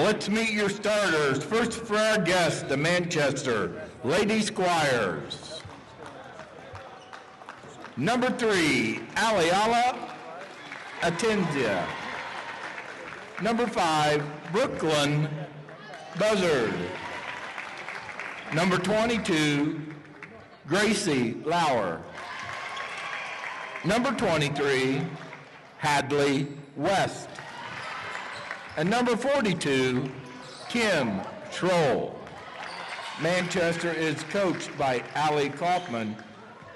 let's meet your starters. First for our guests, the Manchester Lady Squires. Number 3, Aliala Atinsia. Number 5, Brooklyn Buzzard. Number 22, Gracie Lauer. Number 23, Hadley West. And number 42, Kim Schroll. Manchester is coached by Allie Kaufman,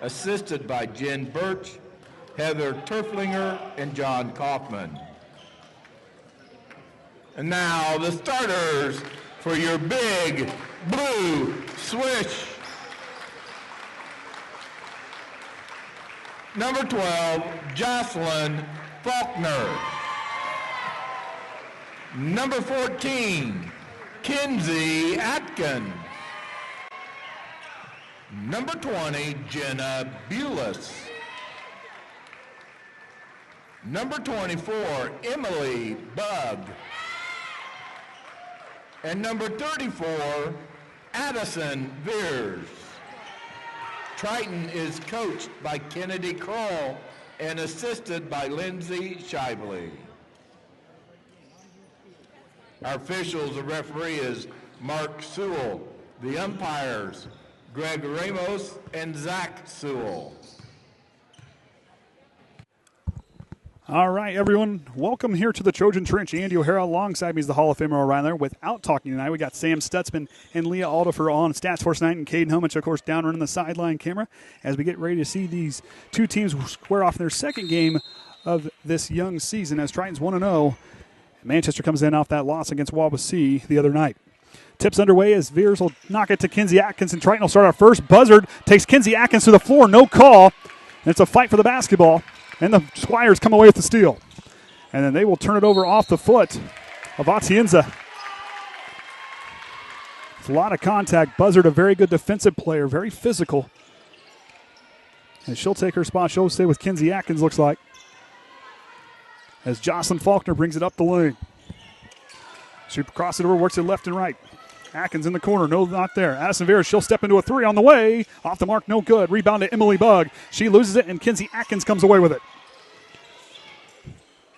assisted by Jen Birch, Heather Turflinger, and John Kaufman. And now the starters for your big blue swish. Number 12, Jocelyn Faulkner. Number 14, Kinsey Atkins. Number 20, Jenna Bulis. Number 24, Emily Bug. And number 34, Addison Veers. Triton is coached by Kennedy Kroll and assisted by Lindsay Shively. Our officials, the referee is Mark Sewell. The umpires, Greg Ramos and Zach Sewell. All right, everyone, welcome here to the Trojan Trench. Andy O'Hara alongside me is the Hall of Famer Orion. Without talking tonight, we got Sam Stutzman and Leah Aldifer on Stats Force tonight, and Kaden Hummitch, of course, down running the sideline camera as we get ready to see these two teams square off in their second game of this young season as Triton's 1-0. Manchester comes in off that loss against Wabasee the other night. Tips underway as Veers will knock it to Kinsey Atkins, and Triton will start our first. Buzzard takes Kinsey Atkins to the floor, no call, and it's a fight for the basketball. And the Squires come away with the steal. And then they will turn it over off the foot of Atienza. It's a lot of contact. Buzzard, a very good defensive player, very physical. And she'll take her spot. She'll stay with Kinsey Atkins, looks like. As Jocelyn Faulkner brings it up the lane. She crosses it over, works it left and right. Atkins in the corner, no, not there. Addison Veers, she'll step into a three on the way. Off the mark, no good. Rebound to Emily Bug. She loses it, and Kinsey Atkins comes away with it.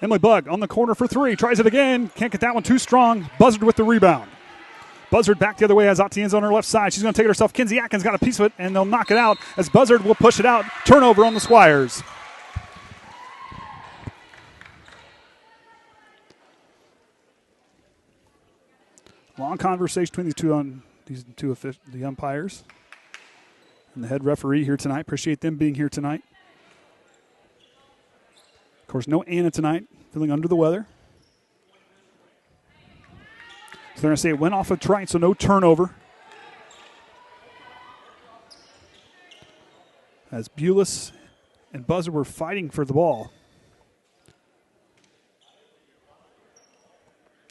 Emily Bug on the corner for three. Tries it again. Can't get that one too strong. Buzzard with the rebound. Buzzard back the other way as Atienza on her left side. She's going to take it herself. Kinsey Atkins got a piece of it, and they'll knock it out as Buzzard will push it out. Turnover on the Squires. Long conversation between the umpires and the head referee here tonight. Appreciate them being here tonight. Of course, no Anna tonight, feeling under the weather. So they're going to say it went off of Triton, so no turnover. As Bulis and Buzzard were fighting for the ball.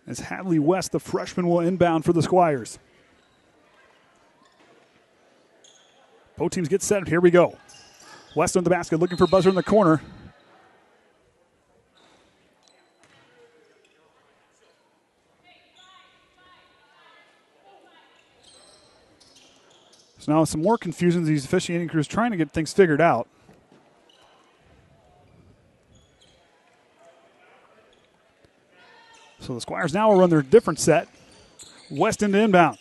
As Hadley West, the freshman, will inbound for the Squires. Both teams get set. Here we go. West on the basket, looking for Buzzard in the corner. So now some more confusion. These officiating crews trying to get things figured out. So the Squires now will run their different set. West into inbound.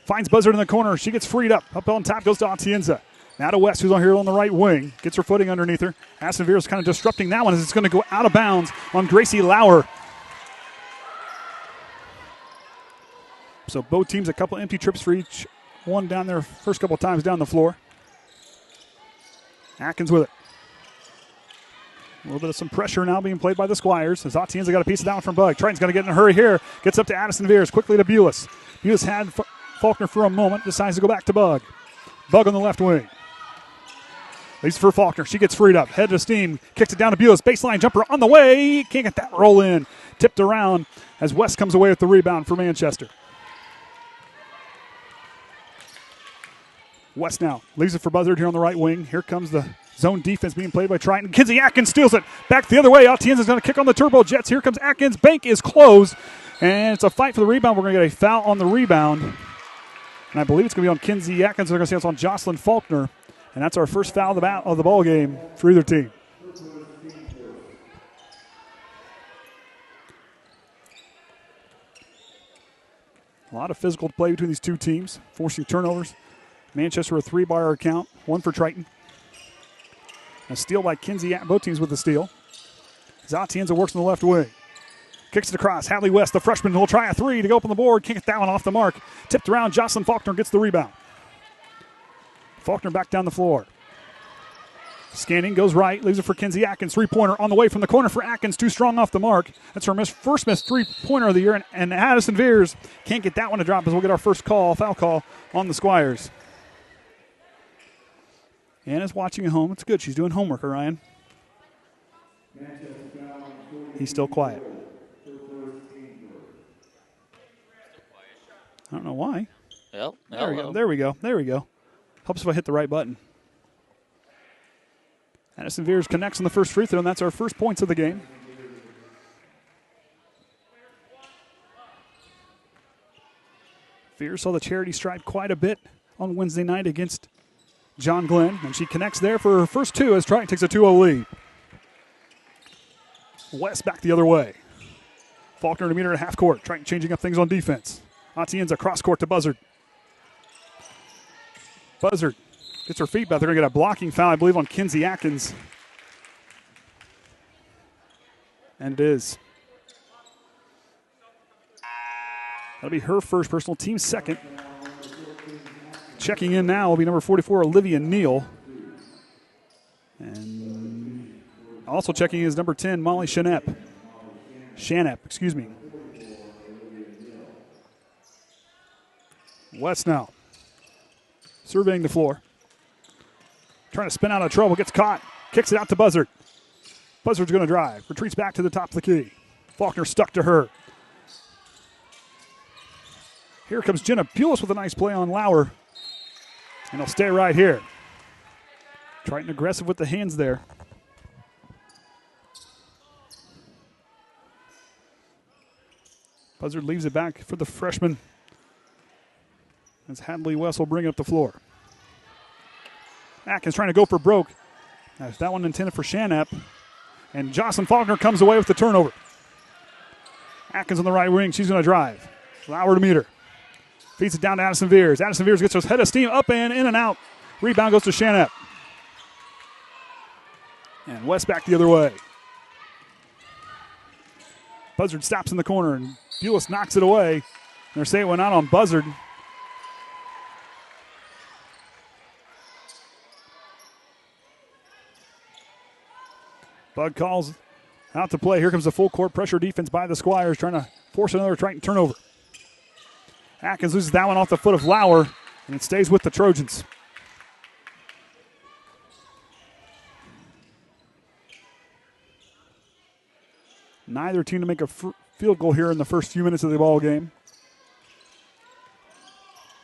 Finds Buzzard in the corner. She gets freed up. Up on top goes to Atienza. Now to West, who's on here on the right wing. Gets her footing underneath her. Addison Veers kind of disrupting that one as it's going to go out of bounds on Gracie Lauer. So both teams a couple empty trips for each one down there first couple times down the floor. Atkins with it. A little bit of some pressure now being played by the Squires as Atienza got a piece of that one from Bug. Triton's going to get in a hurry here. Gets up to Addison Veers. Quickly to Bulis. Bulis had Faulkner for a moment. Decides to go back to Bug. Bug on the left wing. Leaves for Faulkner. She gets freed up. Head to steam. Kicks it down to Bulis. Baseline jumper on the way. Can't get that roll in. Tipped around as West comes away with the rebound for Manchester. West now leaves it for Buzzard here on the right wing. Here comes the zone defense being played by Triton. Kinsey Atkins steals it. Back the other way. Atienza's going to kick on the Turbo Jets. Here comes Atkins. Bank is closed. And it's a fight for the rebound. We're going to get a foul on the rebound. And I believe it's going to be on Kinsey Atkins. They're going to say it's on Jocelyn Faulkner. And that's our first foul of the ball game for either team. A lot of physical play between these two teams, forcing turnovers. Manchester a 3 by our count, 1 for Triton. A steal by Kinsey, both teams with the steal. Zatienza works in the left wing. Kicks it across. Hadley West, the freshman, will try a 3 to go up on the board. Can't get that one off the mark. Tipped around. Jocelyn Faulkner gets the rebound. Faulkner back down the floor. Scanning, goes right, leaves it for Kinsey Atkins. 3-pointer on the way from the corner for Atkins. Too strong off the mark. That's her first missed 3-pointer of the year. And Addison Veers can't get that one to drop as we'll get our first foul call on the Squires. Anna's watching at home. It's good. She's doing homework, Orion. He's still quiet. I don't know why. Well, There we go. Helps if I hit the right button. Addison Veers connects on the first free throw, and that's our first points of the game. Veers saw the charity stripe quite a bit on Wednesday night against John Glenn, and she connects there for her first 2 as Triton takes a 2-0 lead. West back the other way. Faulkner to meet her at half court. Triton changing up things on defense. Atienza cross court to Buzzard. Buzzard gets her feet back. They're going to get a blocking foul, I believe, on Kinsey Atkins. And it is. That'll be her first personal, team second. Checking in now will be number 44, Olivia Neal. And also checking in is number 10, Molly Shanep. Excuse me. West now. Surveying the floor. Trying to spin out of trouble. Gets caught. Kicks it out to Buzzard. Buzzard's going to drive. Retreats back to the top of the key. Faulkner stuck to her. Here comes Jenna Pulis with a nice play on Lauer. And he'll stay right here. Triton aggressive with the hands there. Buzzard leaves it back for the freshman. As Hadley West will bring it up the floor. Atkins trying to go for broke. That one intended for Shanap. And Jocelyn Faulkner comes away with the turnover. Atkins on the right wing. She's going to drive. Lauer to meet her. Feeds it down to Addison Veers. Addison Veers gets her head of steam up and in and out. Rebound goes to Shanap. And West back the other way. Buzzard stops in the corner and Pulis knocks it away. And they're saying it went out on Buzzard. Bug calls out to play. Here comes the full court pressure defense by the Squires, trying to force another Triton turnover. Atkins loses that one off the foot of Lauer, and it stays with the Trojans. Neither team to make a field goal here in the first few minutes of the ball game.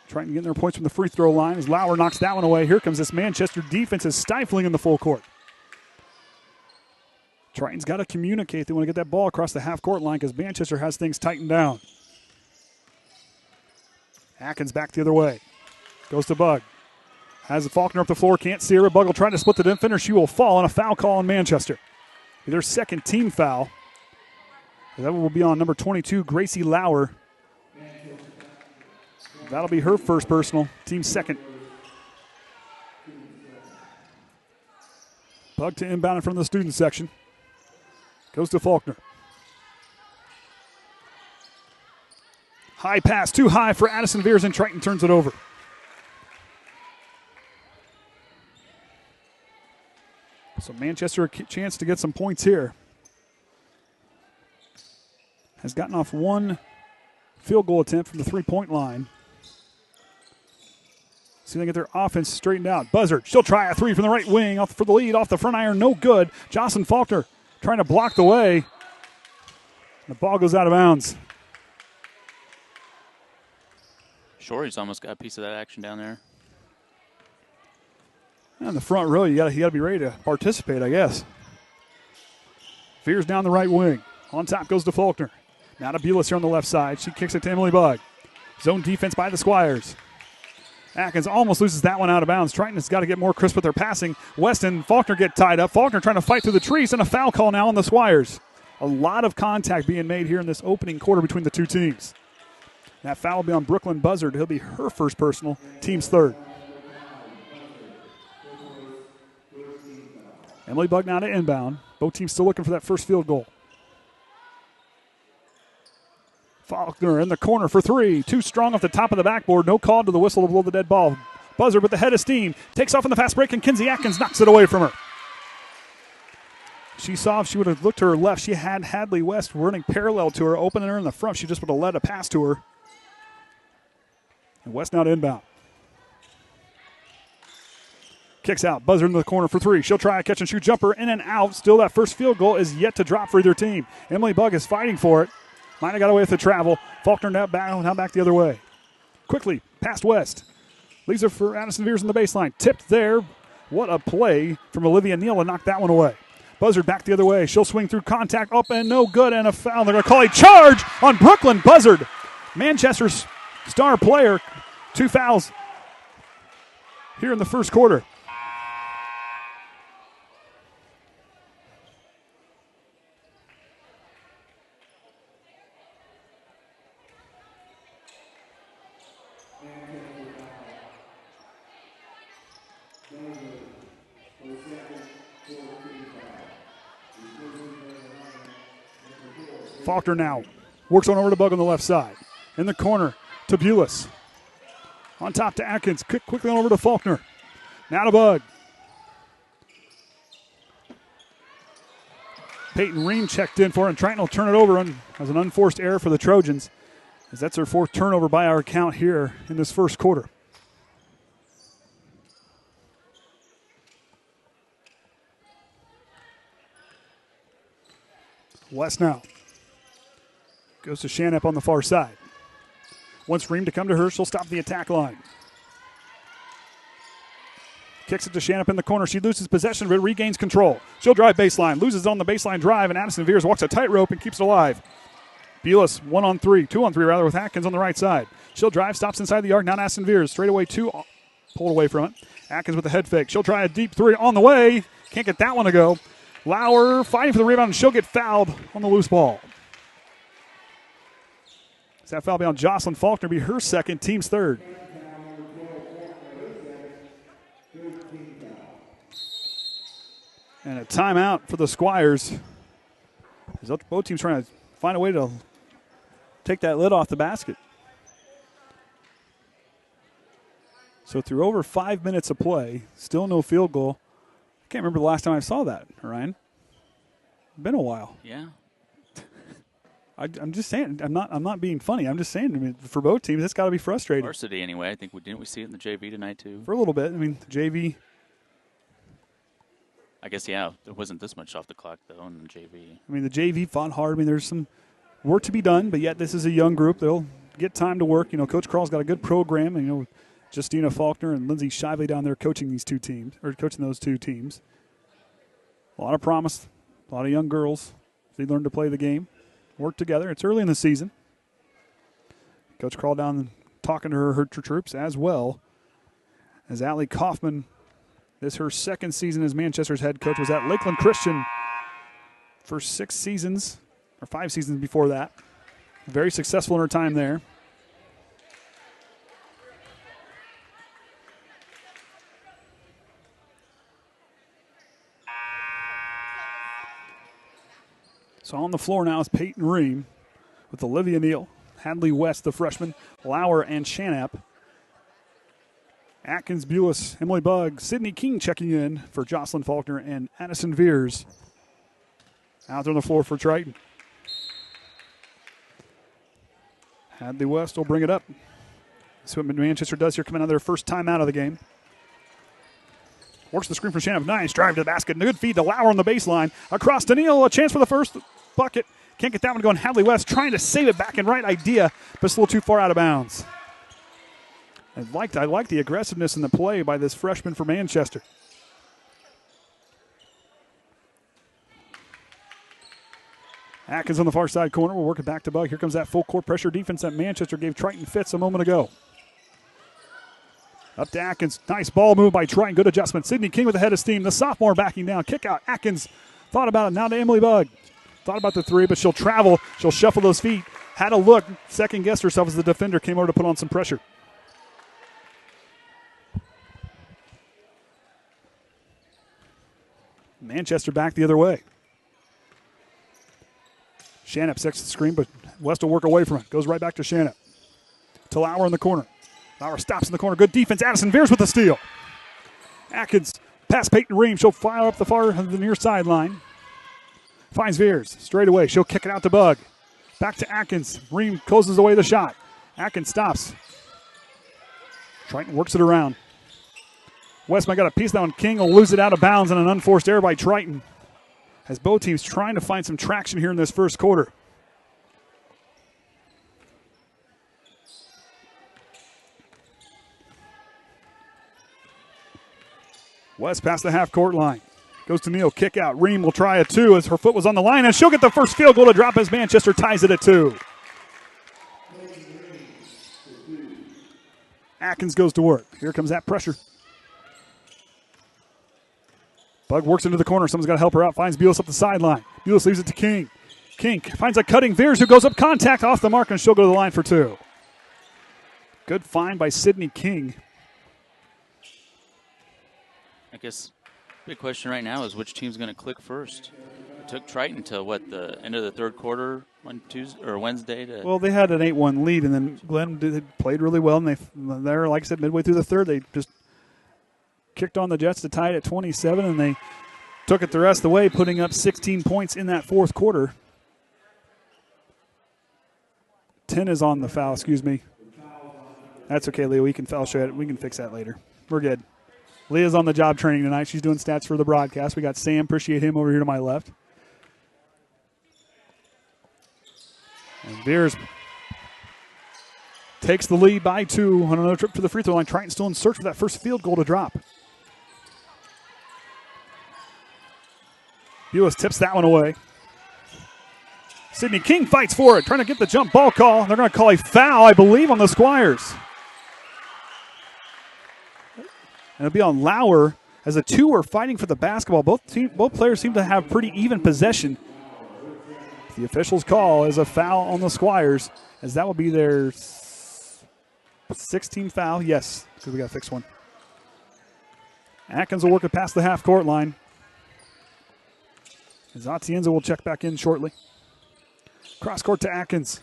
Triton getting their points from the free throw line as Lauer knocks that one away. Here comes this Manchester defense is stifling in the full court. Triton's got to communicate. They want to get that ball across the half-court line because Manchester has things tightened down. Atkins back the other way. Goes to Bug. Has the Faulkner up the floor. Can't see her. Bug will try to split the defender. She will fall on a foul call on Manchester. Their second team foul. That will be on number 22, Gracie Lauer. That'll be her first personal. Team second. Bug to inbound in front of the student section. Goes to Faulkner. High pass, too high for Addison Veers, and Triton turns it over. So Manchester a chance to get some points here. Has gotten off one field goal attempt from the three-point line. See if they get their offense straightened out. Buzzard, she'll try a 3 from the right wing for the lead off the front iron. No good. Jocelyn Faulkner trying to block the way. The ball goes out of bounds. Shorty's almost got a piece of that action down there. In the front row, you got to be ready to participate, I guess. Veers down the right wing. On top goes to Faulkner. Now to Bulis here on the left side. She kicks it to Emily Bugg. Zone defense by the Squires. Atkins almost loses that one out of bounds. Triton has got to get more crisp with their passing. Weston, Faulkner get tied up. Faulkner trying to fight through the trees, and a foul call now on the Squires. A lot of contact being made here in this opening quarter between the two teams. That foul will be on Brooklyn Buzzard. He'll be her first personal, team's third. Emily Bugg now to inbound. Both teams still looking for that first field goal. Faulkner in the corner for three. Too strong off the top of the backboard. No call to the whistle to blow the dead ball. Buzzard with the head of steam. Takes off in the fast break, and Kinsey Atkins knocks it away from her. She saw if she would have looked to her left, she had Hadley West running parallel to her, opening her in the front. She just would have let a pass to her. And West now to inbound. Kicks out. Buzzard in the corner for three. She'll try a catch-and-shoot jumper in and out. Still that first field goal is yet to drop for either team. Emily Bugg is fighting for it. Might have got away with the travel. Faulkner now back the other way. Quickly, past West. Leaves her for Addison Veers in the baseline. Tipped there. What a play from Olivia Neal to knock that one away. Buzzard back the other way. She'll swing through contact. Up and no good, and a foul. They're going to call a charge on Brooklyn Buzzard. Manchester's star player. 2 fouls here in the first quarter. Faulkner now works on over to Bugg on the left side. In the corner to Bulis. On top to Atkins. Quickly on over to Faulkner. Now to Bugg. Peyton Ream checked in for it, and Triton will turn it over as an unforced error for the Trojans, as that's their fourth turnover by our count here in this first quarter. West now. Goes to Shanap on the far side. Wants Ream to come to her. She'll stop the attack line. Kicks it to Shanap in the corner. She loses possession, but regains control. She'll drive baseline. Loses on the baseline drive, and Addison Veers walks a tightrope and keeps it alive. Bulis 2-on-3 rather, with Atkins on the right side. She'll drive, stops inside the arc. Now Addison Veers straight away two, pulled away from it. Atkins with the head fake. She'll try a deep three on the way. Can't get that one to go. Lauer fighting for the rebound, and she'll get fouled on the loose ball. Does that foul be on Jocelyn Faulkner? Be her second, team's third. And a timeout for the Squires. As both teams trying to find a way to take that lid off the basket. So through over 5 minutes of play, still no field goal. I can't remember the last time I saw that, Orion. Been a while. Yeah. I'm just saying. I'm not being funny. I'm just saying. I mean, for both teams, it's got to be frustrating. Varsity, anyway. I think didn't we see it in the JV tonight too? For a little bit. I mean, the JV. I guess there wasn't this much off the clock though in the JV. I mean, the JV fought hard. I mean, there's some work to be done, but yet this is a young group. They'll get time to work. You know, Coach Carl's got a good program, and Justina Faulkner and Lindsay Shively down there coaching those two teams. A lot of promise. A lot of young girls. They learn to play the game. Work together. It's early in the season. Coach Carl down talking to her troops as well. As Allie Kaufman, this her second season as Manchester's head coach, was at Lakeland Christian for 6 seasons, or 5 seasons before that. Very successful in her time there. So on the floor now is Peyton Ream with Olivia Neal, Hadley West, the freshman, Lauer, and Shanap. Atkins, Bulis, Emily Bugg, Sydney King checking in for Jocelyn Faulkner and Addison Veers. Out there on the floor for Triton. Hadley West will bring it up. That's what Manchester does here, coming out of their first time out of the game. Works the screen for Shannon. Nice drive to the basket. Good feed to Lauer on the baseline. Across to Neal. A chance for the first bucket. Can't get that one going. Hadley West trying to save it back in right idea, but it's a little too far out of bounds. I like the aggressiveness in the play by this freshman for Manchester. Atkins on the far side corner. We'll work it back to Bug. Here comes that full court pressure defense that Manchester gave Triton fits a moment ago. Up to Atkins. Nice ball move by Triton. Good adjustment. Sydney King with a head of steam. The sophomore backing down. Kick out. Atkins thought about it. Now to Emily Bug. Thought about the three, but she'll travel. She'll shuffle those feet. Had a look. Second-guessed herself as the defender came over to put on some pressure. Manchester back the other way. Shanup sets the screen, but West will work away from it. Goes right back to Shanup. To Lauer in the corner. Lauer stops in the corner. Good defense. Addison Veers with the steal. Atkins past Peyton Ream. She'll fire up the near sideline. Finds Veers. Straight away. She'll kick it out to Bug. Back to Atkins. Ream closes away the shot. Atkins stops. Triton works it around. West might got a piece of that one. King will lose it out of bounds on an unforced error by Triton. As both teams trying to find some traction here in this first quarter. West past the half-court line. Goes to Neal, kick out. Ream will try a two as her foot was on the line, and she'll get the first field goal to drop as Manchester ties it at 2. Atkins goes to work. Here comes that pressure. Bug works into the corner. Someone's got to help her out. Finds Bulis up the sideline. Bulis leaves it to King. King finds a cutting Veers who goes up contact off the mark, and she'll go to the line for 2. Good find by Sydney King. I guess big question right now is which team's going to click first. It took Triton to the end of the third quarter on Tuesday or Wednesday to. Well, they had an 8-1 lead, and then Glenn played really well. And they're like I said, midway through the third, they just kicked on the Jets to tie it at 27, and they took it the rest of the way, putting up 16 points in that fourth quarter. 10 is on the foul. Excuse me. That's okay, Leo. We can foul show it. We can fix that later. We're good. Leah's on the job training tonight. She's doing stats for the broadcast. We got Sam. Appreciate him over here to my left. And Veers takes the lead by 2 on another trip to the free throw line. Triton still in search for that first field goal to drop. Bulis tips that one away. Sydney King fights for it, trying to get the jump ball call. They're going to call a foul, I believe, on the Squires. And it'll be on Lauer as the two are fighting for the basketball. Both players seem to have pretty even possession. The officials call is a foul on the Squires, as that will be their 16th foul. Yes, because we got to fix one. Atkins will work it past the half-court line. As Atienza will check back in shortly. Cross-court to Atkins.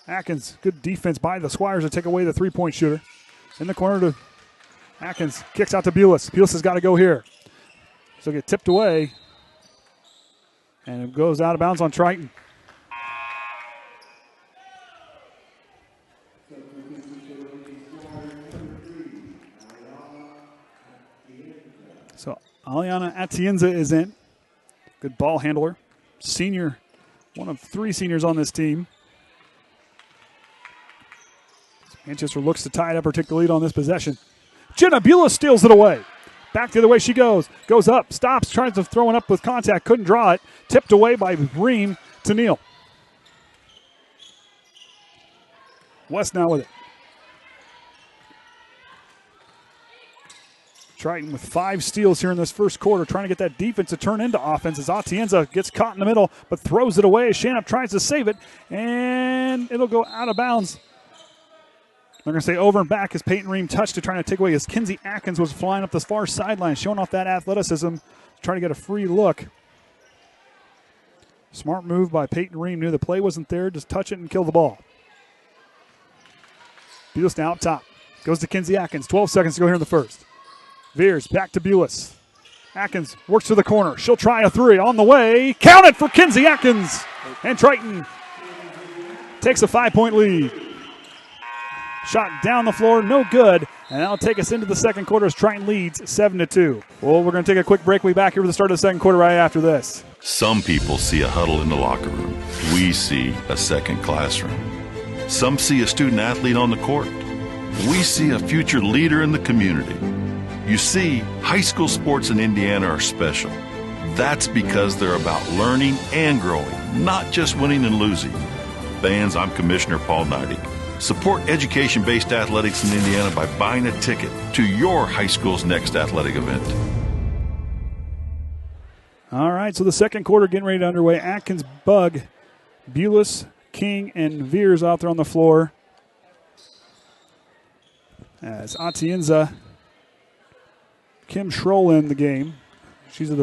Atkins, good defense by the Squires to take away the three-point shooter. In the corner to Atkins, kicks out to Bulis. Bulis has got to go here. So get tipped away. And it goes out of bounds on Triton. So Aliana Atienza is in. Good ball handler. Senior, one of 3 seniors on this team. Manchester looks to tie it up or take the lead on this possession. Jenna Bulis steals it away. Back the other way she goes. Goes up, stops, tries to throw it up with contact. Couldn't draw it. Tipped away by Ream to Neal. West now with it. Triton with 5 steals here in this first quarter, trying to get that defense to turn into offense as Atienza gets caught in the middle, but throws it away. Shanup tries to save it, and it'll go out of bounds. They're going to say over and back as Peyton Ream touched it, trying to take away as Kinsey Atkins was flying up the far sideline, showing off that athleticism, trying to get a free look. Smart move by Peyton Ream. Knew the play wasn't there. Just touch it and kill the ball. Bulis now up top. Goes to Kinsey Atkins. 12 seconds to go here in the first. Veers back to Bulis. Atkins works to the corner. She'll try a 3 on the way. Count it for Kinsey Atkins. And Triton takes a 5-point lead. Shot down the floor, no good. And that'll take us into the second quarter as Triton leads 7-2. Well, we're going to take a quick break. We'll be back here for the start of the second quarter right after this. Some people see a huddle in the locker room. We see a second classroom. Some see a student athlete on the court. We see a future leader in the community. You see, high school sports in Indiana are special. That's because they're about learning and growing. not just winning and losing. Fans, I'm Commissioner Paul Neidig. Support education-based athletics in Indiana by buying a ticket to your high school's next athletic event. All right, so the second quarter getting ready to underway. Atkins, Bug, Bulis, King, and Veers out there on the floor. As Atienza, Kim Schroll in the game. She's up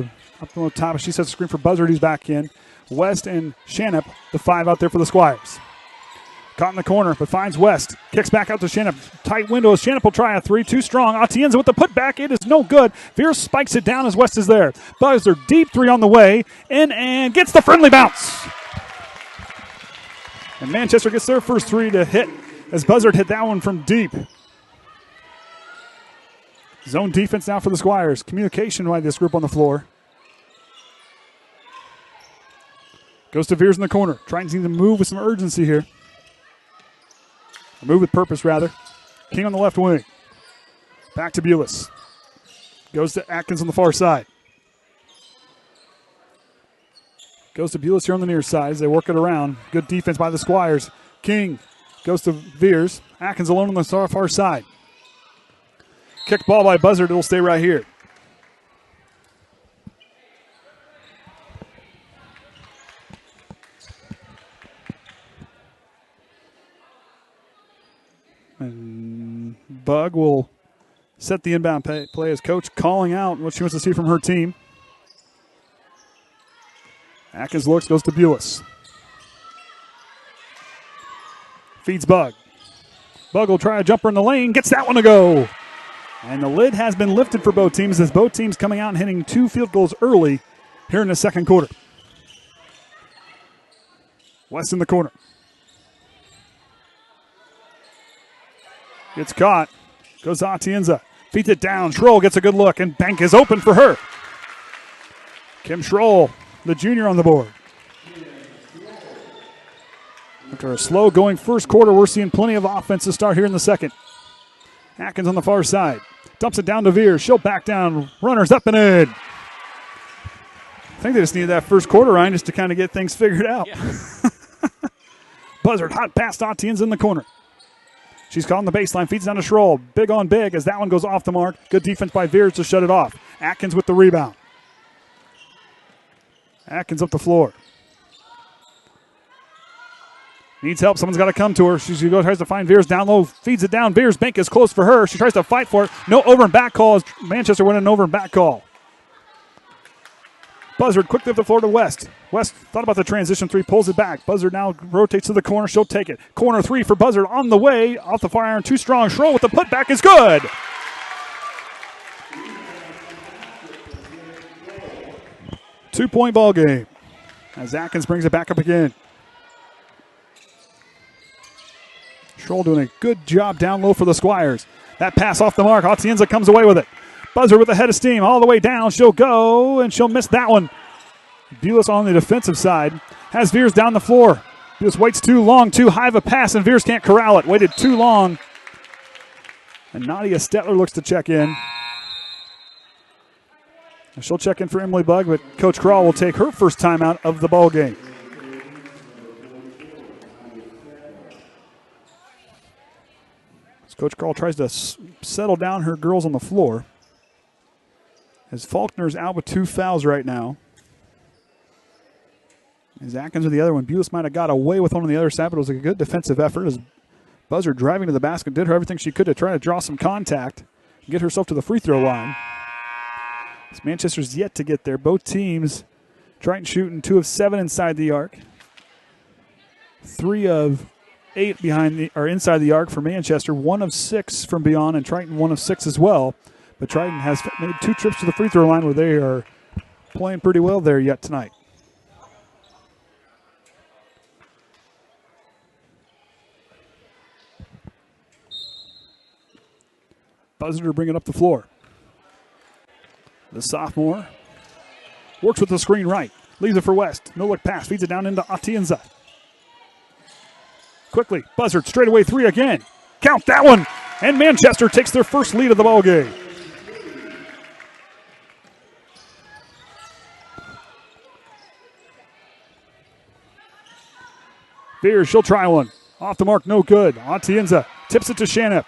on the top. She sets the screen for Buzzard. He's back in. West and Shanup, the 5 out there for the Squires. Caught in the corner, but finds West. Kicks back out to Shanup. Tight window as Shanup will try a 3. Too strong. Atienza with the putback. It is no good. Veers spikes it down as West is there. Buzzard, deep 3 on the way. In and gets the friendly bounce. And Manchester gets their first 3 to hit as Buzzard hit that one from deep. Zone defense now for the Squires. Communication by this group on the floor. Goes to Veers in the corner. Trying to move with some urgency here. Move with purpose, rather. King on the left wing. Back to Bulis. Goes to Atkins on the far side. Goes to Bulis here on the near side as they work it around. Good defense by the Squires. King goes to Veers. Atkins alone on the far side. Kicked ball by Buzzard. It'll stay right here. And Bug will set the inbound play as coach calling out what she wants to see from her team. Atkins looks, goes to Bulis. Feeds Bug. Bug will try a jumper in the lane, gets that one to go. And the lid has been lifted for both teams as both teams coming out and hitting 2 field goals early here in the second quarter. West in the corner. Gets caught. Goes Atienza. Feeds it down. Schroll gets a good look, and bank is open for her. Kim Schroll, the junior, on the board. After a slow-going first quarter, we're seeing plenty of offense to start here in the second. Atkins on the far side. Dumps it down to Veers. She'll back down. Runners up and in. I think they just needed that first quarter, Ryan, just to kind of get things figured out. Yeah. Buzzard, hot pass to Atienza in the corner. She's caught on the baseline, feeds down to Schroll. Big on big as that one goes off the mark. Good defense by Veers to shut it off. Atkins with the rebound. Atkins up the floor. Needs help. Someone's got to come to her. She goes, tries to find Veers down low. Feeds it down. Veers' bank is close for her. She tries to fight for it. No over and back call as Manchester went an over and back call. Buzzard quickly up the floor to West. West thought about the transition 3, pulls it back. Buzzard now rotates to the corner. She'll take it. Corner 3 for Buzzard on the way. Off the far iron. Too strong. Schroll with the putback is good. Two-point ball game as Atkins brings it back up again. Schroll doing a good job down low for the Squires. That pass off the mark. Atienza comes away with it. Buzzard with a head of steam all the way down. She'll go, and she'll miss that one. Bulis on the defensive side has Veers down the floor. Bulis waits too long, too high of a pass, and Veers can't corral it. Waited too long. And Nadia Stetler looks to check in. And she'll check in for Emily Bug, but Coach Crawl will take her first timeout of the ball game. As Coach Crawl tries to settle down her girls on the floor. As Faulkner's out with 2 fouls right now. As Atkins with the other one. Bulis might have got away with one on the other side, but it was a good defensive effort as Buzzard driving to the basket did everything she could to try to draw some contact and get herself to the free throw line. As Manchester's yet to get there. Both teams, Triton shooting 2 of 7 inside the arc. 3 of 8 inside the arc for Manchester. 1 of 6 from beyond, and Triton 1 of 6 as well. But Triton has made 2 trips to the free throw line where they are playing pretty well there yet tonight. Buzzard to bring it up the floor. The sophomore works with the screen right. Leaves it for West. No look pass. Feeds it down into Atienza. Quickly. Buzzard straight away 3 again. Count that one. And Manchester takes their first lead of the ball game. Spears, she'll try one. Off the mark, no good. Atienza tips it to Shannon.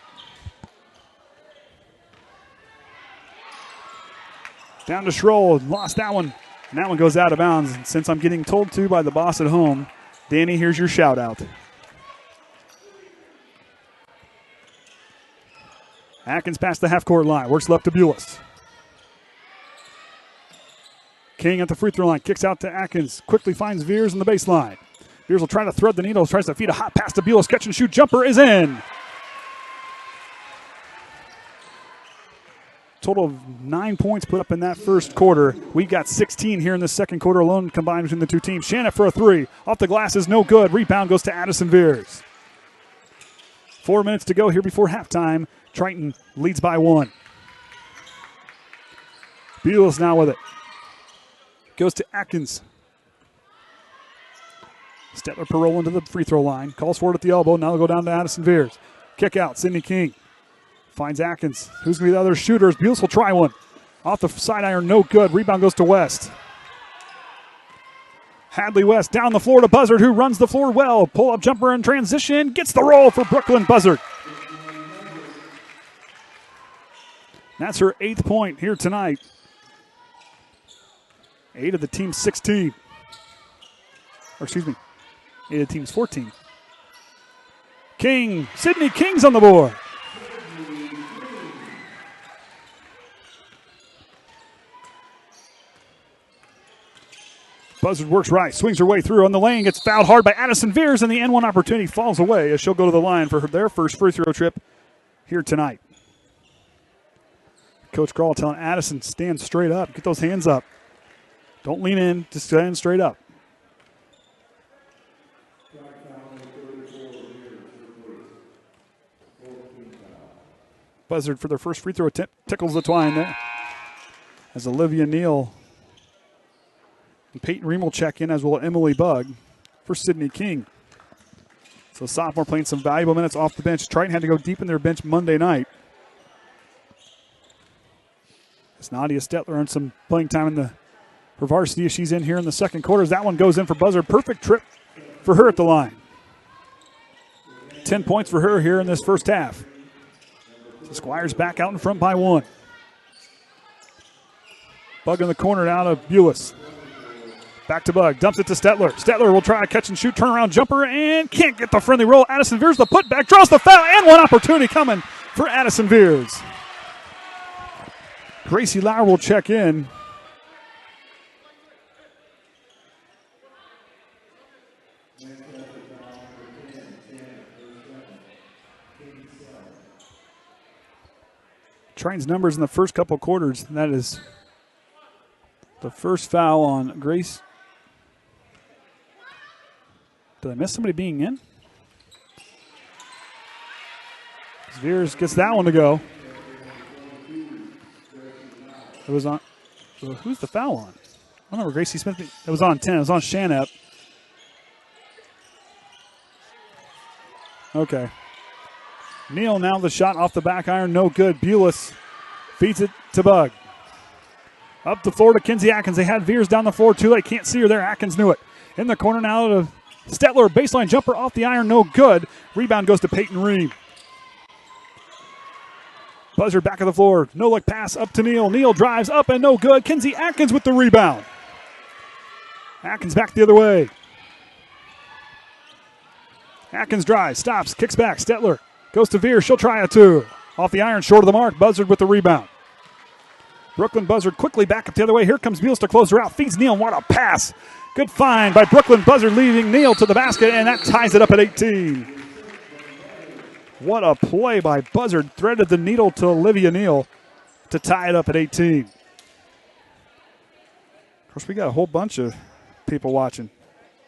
Down to Schroll, lost that one. And that one goes out of bounds. And since I'm getting told to by the boss at home, Danny, here's your shout out. Atkins past the half-court line, works left to Bulis. King at the free throw line, kicks out to Atkins, quickly finds Veers in the baseline. Veers will try to thread the needle, tries to feed a hot pass to Bulis, catch and shoot, jumper is in. Total of 9 points put up in that first quarter. We got 16 here in the second quarter alone combined between the two teams. Shannon for a three, off the glass is no good. Rebound goes to Addison Veers. 4 minutes to go here before halftime. Triton leads by 1. Bulis now with it. Goes to Atkins. Stetler Parole into the free throw line. Calls for it at the elbow. Now they'll go down to Addison Veers. Kick out. Sydney King finds Atkins. Who's going to be the other shooters? Bulis will try one. Off the side iron, no good. Rebound goes to West. Hadley West down the floor to Buzzard, who runs the floor well. Pull-up jumper in transition. Gets the roll for Brooklyn Buzzard. That's her 8th point here tonight. 8 of the team's 16. Or excuse me, 8 of the team's 14. King, Sydney King's on the board. Buzzard works right, swings her way through on the lane, gets fouled hard by Addison Veers, and the N1 opportunity falls away as she'll go to the line for their first free throw trip here tonight. Coach Grawl telling Addison, stand straight up, get those hands up. Don't lean in, just stand straight up. Buzzard for their first free throw attempt tickles the twine there. As Olivia Neal and Peyton Ream will check in, as will Emily Bugg for Sydney King. So sophomore playing some valuable minutes off the bench. Triton had to go deep in their bench Monday night. As Nadia Stetler earned some playing time for Varsity. She's in here in the second quarter. As that one goes in for Buzzard. Perfect trip for her at the line. 10 points for her here in this first half. So Squires back out in front by 1. Bugg in the corner now to Bulis. Back to Bugg, dumps it to Stetler. Stetler will try a catch and shoot, turnaround jumper, and can't get the friendly roll. Addison Veers the putback, draws the foul, and one opportunity coming for Addison Veers. Gracie Lauer will check in. Triton's numbers in the first couple quarters, and that is the first foul on Grace. Did I miss somebody being in? Veers gets that one to go. It was on. So who's the foul on? I don't remember. Gracie Smith. It was on 10. It was on Shanep. Okay. Neal now the shot off the back iron. No good. Bulis feeds it to Bugg. Up the floor to Kinsey Atkins. They had Veers down the floor too late. Can't see her there. Atkins knew it. In the corner now to Stetler. Baseline jumper off the iron. No good. Rebound goes to Peyton Reed. Buzzard back of the floor. No look pass up to Neal. Neal drives up and no good. Kinsey Atkins with the rebound. Atkins back the other way. Atkins drives, stops, kicks back. Stetler goes to Veer. She'll try a 2. Off the iron, short of the mark. Buzzard with the rebound. Brooklyn Buzzard quickly back up the other way. Here comes Bulis to close her out. Feeds Neal. What a pass. Good find by Brooklyn Buzzard, leading Neal to the basket, and that ties it up at 18. What a play by Buzzard. Threaded the needle to Olivia Neal to tie it up at 18. Of course, we got a whole bunch of people watching.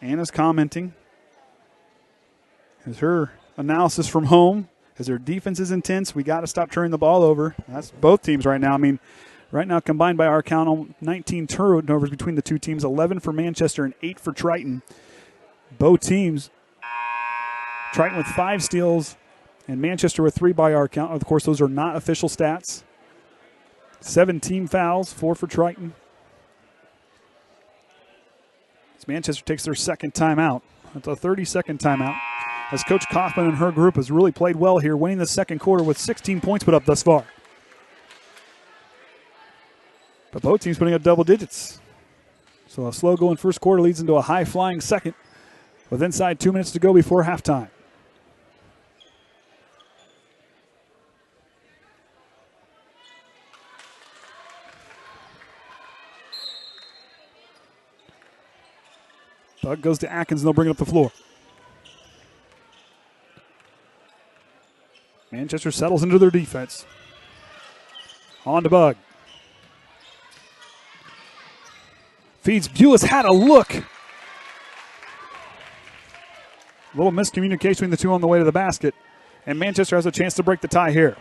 Anna's commenting. Is her analysis from home. As their defense is intense, we got to stop turning the ball over. That's both teams right now. I mean, right now combined by our count, 19 turnovers between the two teams, 11 for Manchester and 8 for Triton. Both teams, Triton with 5 steals and Manchester with 3 by our count. Of course, those are not official stats. 7 team fouls, 4 for Triton. As Manchester takes their second timeout. That's a 30-second timeout. As Coach Kaufman and her group has really played well here, winning the second quarter with 16 points put up thus far. But both teams putting up double digits. So a slow-going first quarter leads into a high-flying second with inside 2 minutes to go before halftime. Bug goes to Atkins, and they'll bring it up the floor. Manchester settles into their defense. On to Bug. Feeds Bulis, had a look. A little miscommunication between the two on the way to the basket. And Manchester has a chance to break the tie here.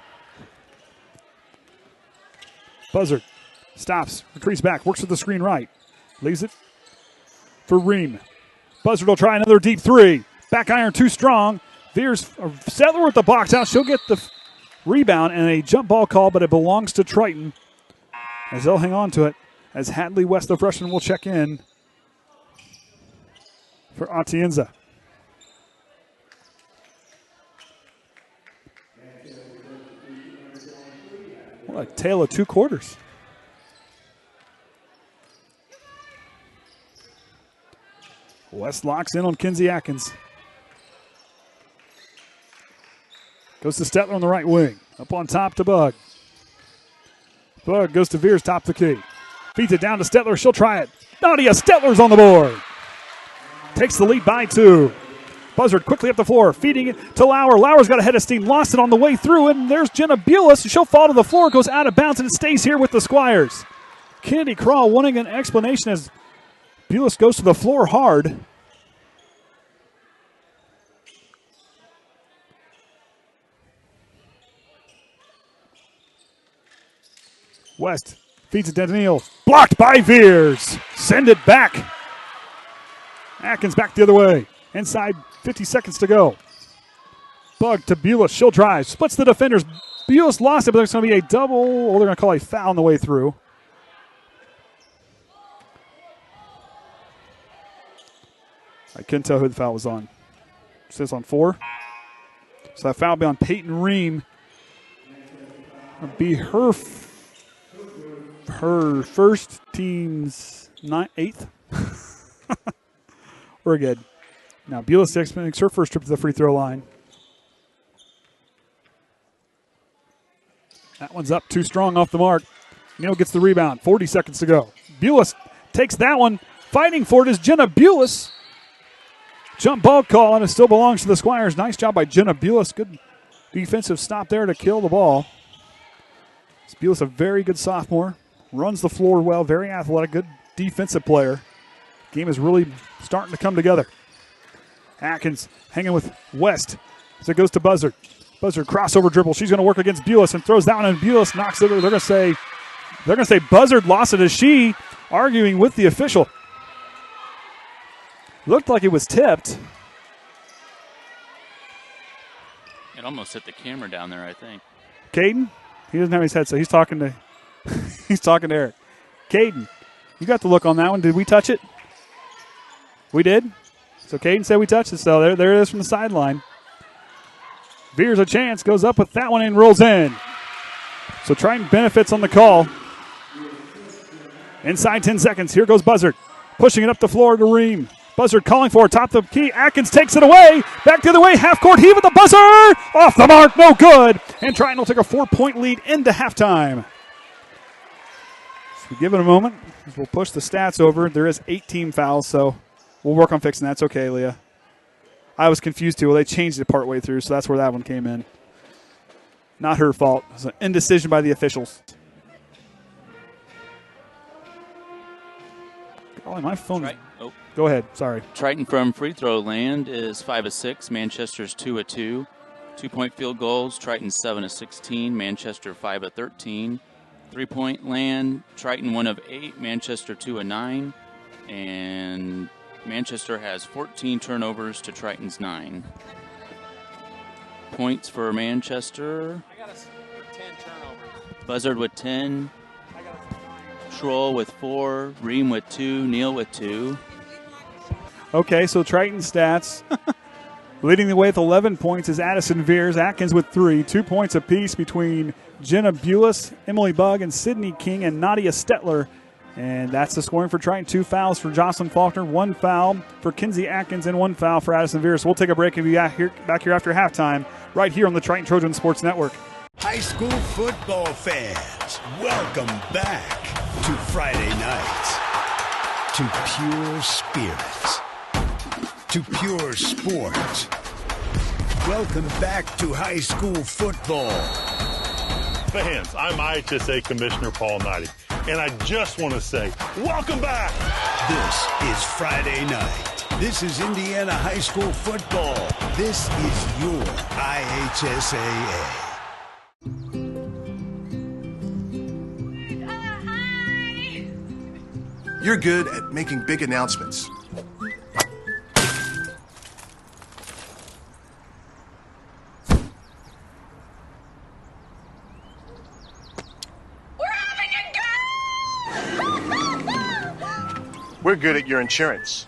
Buzzard stops, retreats back, works with the screen right. Leaves it for Ream. Buzzard will try another deep three. Back iron too strong. Settler with the box out. She'll get the rebound and a jump ball call, but it belongs to Triton as they'll hang on to it. As Hadley West, the freshman, will check in for Atienza. What a tale of two quarters. West locks in on Kinsey Atkins. Goes to Stetler on the right wing. Up on top to Bug. Bug goes to Veers, top the key. Feeds it down to Stetler. She'll try it. Nadia Stetler's on the board. Takes the lead by 2. Buzzard quickly up the floor, feeding it to Lauer. Lauer's got a head of steam, lost it on the way through, and there's Jenna Bulis. She'll fall to the floor, goes out of bounds, and it stays here with the Squires. Kennedy Crawl wanting an explanation as Bulis goes to the floor hard. West feeds it to Neal. Blocked by Veers. Send it back. Atkins back the other way. Inside 50 seconds to go. Bug to Bulis. She'll drive. Splits the defenders. Bulis lost it, but there's going to be a double. Oh, they're going to call a foul on the way through. I couldn't tell who the foul was on. It says on 4. So that foul will be on Peyton Ream. It'll be her first team's 8th. We're good. Now Bulis makes her first trip to the free throw line. That one's up too strong off the mark. Neal gets the rebound. 40 seconds to go. Bulis takes that one. Fighting for it is Jenna Bulis. Jump ball call, and it still belongs to the Squires. Nice job by Jenna Bulis. Good defensive stop there to kill the ball. Bulis, a very good sophomore. Runs the floor well, very athletic, good defensive player. Game is really starting to come together. Atkins hanging with West as it goes to Buzzard. Buzzard crossover dribble. She's going to work against Bulis and throws that one, and Bulis knocks it. They're going to say Buzzard lost it as she arguing with the official. Looked like it was tipped. It almost hit the camera down there, I think. Kayden, he doesn't have his headset. He's talking to Eric. Kayden, you got the look on that one. Did we touch it? We did. So Kayden said we touched it. So there it is from the sideline. Veers a chance, goes up with that one and rolls in. So Triton benefits on the call. Inside 10 seconds. Here goes Buzzard. Pushing it up the floor to Ream. Buzzard calling for it. Top of the key. Atkins takes it away. Back the other way. Half court heave with the buzzer. Off the mark. No good. And Triton will take a 4-point lead into halftime. So give it a moment. We'll push the stats over. There is 8 team fouls, so we'll work on fixing that. That's okay, Leah. I was confused too. Well, they changed it partway through, so that's where that one came in. Not her fault. It was an indecision by the officials. Golly, my phone. Right. Oh. Go ahead. Sorry. Triton from free throw land is 5 of 6. Manchester's 2 of 2. 2-point field goals. Triton 7 of 16. Manchester 5 of 13. 3-point land. Triton 1 of 8. Manchester 2 of 9. And Manchester has 14 turnovers to Triton's 9. Points for Manchester. I got 10 turnovers. Buzzard with 10. I got 9. Troll with 4. Ream with 2. Neal with 2. Okay, so Triton stats. Leading the way with 11 points is Addison Veers. Atkins with 3. 2 points apiece between Jenna Bulis, Emily Bugg, and Sydney King, and Nadia Stetler. And that's the scoring for Triton. 2 fouls for Jocelyn Faulkner, 1 foul for Kinsey Atkins, and 1 foul for Addison Veers. So we'll take a break and be back here after halftime right here on the Triton Trojan Sports Network. High school football fans, welcome back to Friday nights, to pure spirits, to pure sports. Welcome back to high school football. Fans, I'm IHSA Commissioner Paul Knighty, and I just want to say, welcome back! This is Friday night. This is Indiana high school football. This is your IHSAA. You're good at making big announcements. We're good at your insurance.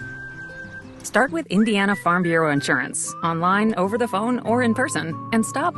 Start with Indiana Farm Bureau Insurance, online, over the phone, or in person, and stop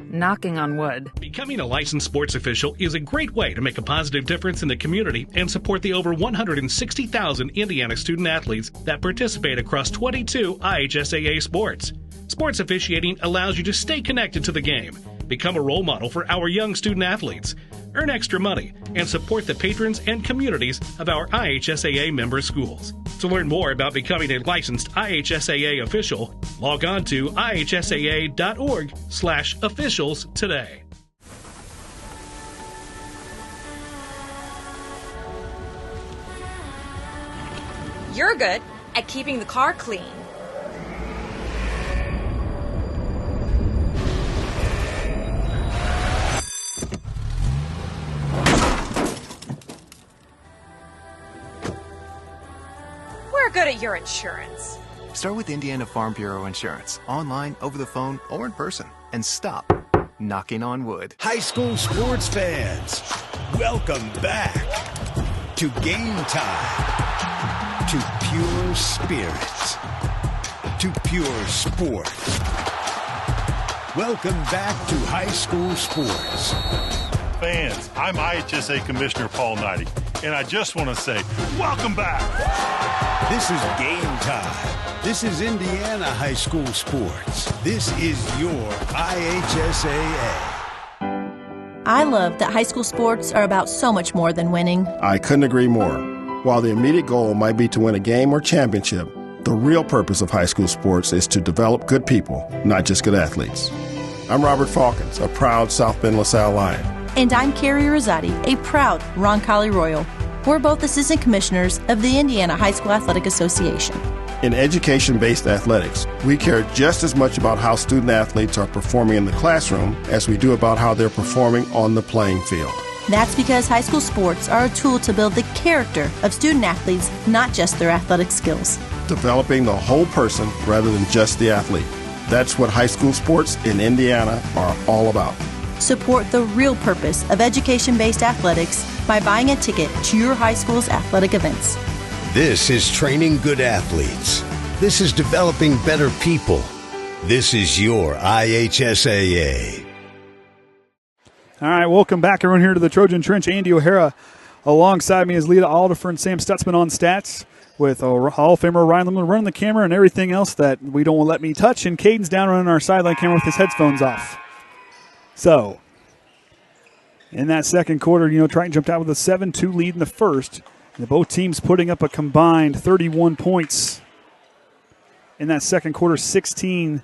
knocking on wood. Becoming a licensed sports official is a great way to make a positive difference in the community and support the over 160,000 Indiana student athletes that participate across 22 IHSAA sports. Sports officiating allows you to stay connected to the game, become a role model for our young student athletes, earn extra money, and support the patrons and communities of our IHSAA member schools. To learn more about becoming a licensed IHSAA official, log on to ihsaa.org/officials today. You're good at keeping the car clean. We're good at your insurance. Start with Indiana Farm Bureau Insurance, online, over the phone, or in person, and stop knocking on wood. High school sports fans, welcome back to game time, to pure spirits, to pure sports. Welcome back to high school sports. Fans, I'm IHSA Commissioner Paul Knighty, and I just want to say, welcome back! This is game time. This is Indiana high school sports. This is your IHSAA. I love that high school sports are about so much more than winning. I couldn't agree more. While the immediate goal might be to win a game or championship, the real purpose of high school sports is to develop good people, not just good athletes. I'm Robert Falkins, a proud South Bend LaSalle Lion. And I'm Carrie Rosati, a proud Roncalli Royal. We're both assistant commissioners of the Indiana High School Athletic Association. In education-based athletics, we care just as much about how student athletes are performing in the classroom as we do about how they're performing on the playing field. That's because high school sports are a tool to build the character of student athletes, not just their athletic skills. Developing the whole person rather than just the athlete. That's what high school sports in Indiana are all about. Support the real purpose of education-based athletics by buying a ticket to your high school's athletic events. This is training good athletes. This is developing better people. This is your IHSAA. All right, welcome back, everyone, here to the Trojan Trench. Andy O'Hara alongside me is Lita Aldifer and Sam Stutzman on stats, with Hall of Famer Orion Lemler running the camera and everything else that we don't let me touch, and Kayden's down running our sideline camera with his headphones off. So, in that second quarter, Triton jumped out with a 7-2 lead in the first. And both teams putting up a combined 31 points in that second quarter, 16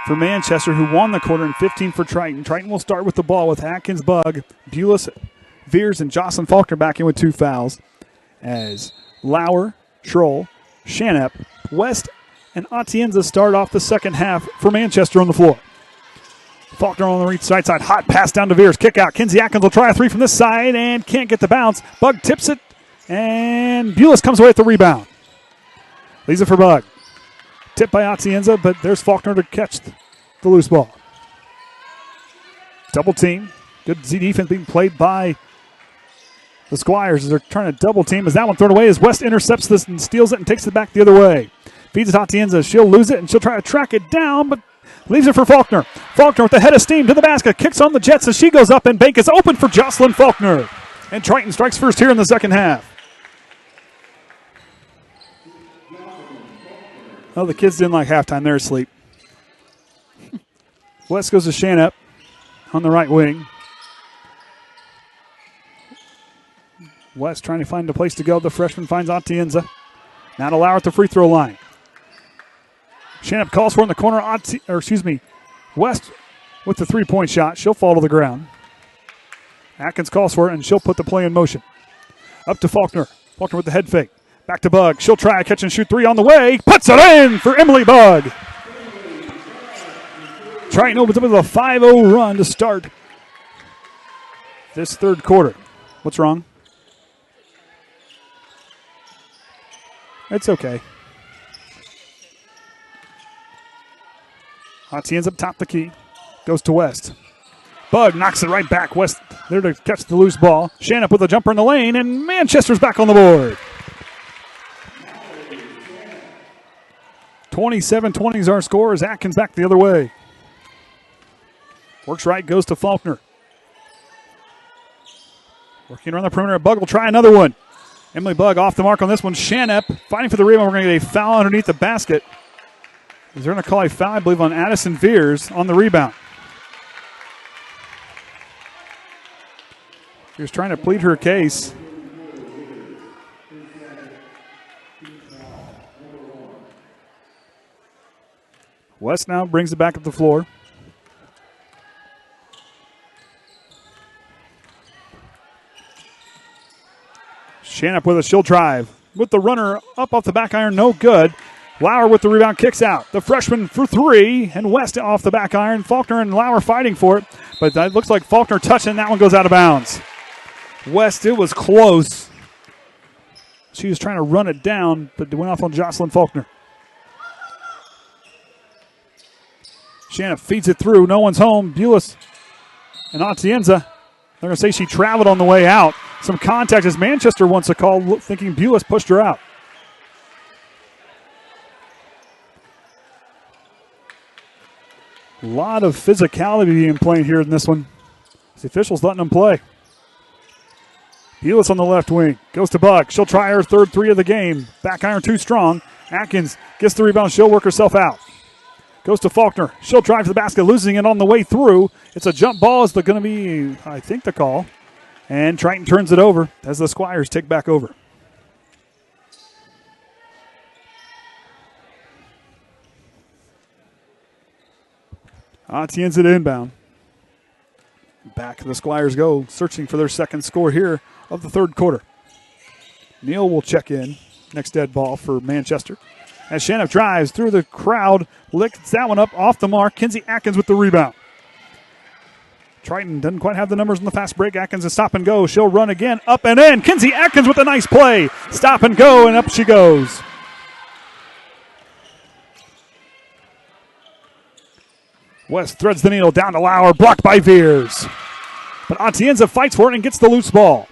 for Manchester, who won the quarter, and 15 for Triton. Triton will start with the ball with Atkins, Bugg, Bulis, Veers, and Jocelyn Faulkner back in with 2 fouls, as Lauer, Troll, Shanep, West, and Atienza start off the second half for Manchester on the floor. Faulkner on the right side, hot pass down to Veers, kick out. Kinsey Atkins will try a 3 from this side and can't get the bounce. Bugg tips it, and Bulis comes away with the rebound. Leaves it for Bugg. Tipped by Atienza, but there's Faulkner to catch the loose ball. Double team. Good Z defense being played by The Squires, they're trying to double team as that one thrown away as West intercepts this and steals it and takes it back the other way. Feeds it to Atienza. She'll lose it and she'll try to track it down, but leaves it for Faulkner. Faulkner with the head of steam to the basket. Kicks on the Jets as she goes up, and bank is open for Jocelyn Faulkner. And Triton strikes first here in the second half. Oh, the kids didn't like halftime. They're asleep. West goes to Shanup on the right wing. West trying to find a place to go. The freshman finds Atienza. Now to Lauer at the free throw line. Shanup calls for in the corner. West with the three-point shot. She'll fall to the ground. Atkins calls for it, and she'll put the play in motion. Up to Faulkner. Faulkner with the head fake. Back to Bug. She'll try a catch and shoot three on the way. Puts it in for Emily Bug. Triton opens up with a 5-0 run to start this third quarter. What's wrong? It's okay. Atienza up top the key. Goes to West. Bug knocks it right back. West there to catch the loose ball. Shanup with a jumper in the lane, and Manchester's back on the board. 27-20 is our score as Atkins back the other way. Works right, goes to Faulkner. Working around the perimeter. Bug will try another one. Emily Bug off the mark on this one. Shanup fighting for the rebound. We're going to get a foul underneath the basket. They're going to call a foul, I believe, on Addison Veers on the rebound. She was trying to plead her case. West now brings it back up the floor. Shanup with a she'll drive. With the runner up off the back iron, no good. Lauer with the rebound, kicks out. The freshman for three, and West off the back iron. Faulkner and Lauer fighting for it, but that looks like Faulkner touching. That one goes out of bounds. West, it was close. She was trying to run it down, but it went off on Jocelyn Faulkner. Shanup feeds it through. No one's home. Bulis and Atienza. They're going to say she traveled on the way out. Some contact as Manchester wants a call, thinking Bulis pushed her out. A lot of physicality being played here in this one. The officials letting them play. Bulis on the left wing. Goes to Buck. She'll try her third three of the game. Back iron too strong. Atkins gets the rebound. She'll work herself out. Goes to Faulkner. She'll drive to the basket, losing it on the way through. It's a jump ball is going to be, I think, the call. And Triton turns it over as the Squires take back over. Atienza at inbound. Back the Squires go, searching for their second score here of the third quarter. Neal will check in. Next dead ball for Manchester. As Shanup drives through the crowd, licks that one up off the mark. Kinsey Atkins with the rebound. Triton doesn't quite have the numbers in the fast break. Atkins is stop and go. She'll run again, up and in. Kinsey Atkins with a nice play. Stop and go, and up she goes. West threads the needle down to Lauer, blocked by Veers. But Atienza fights for it and gets the loose ball.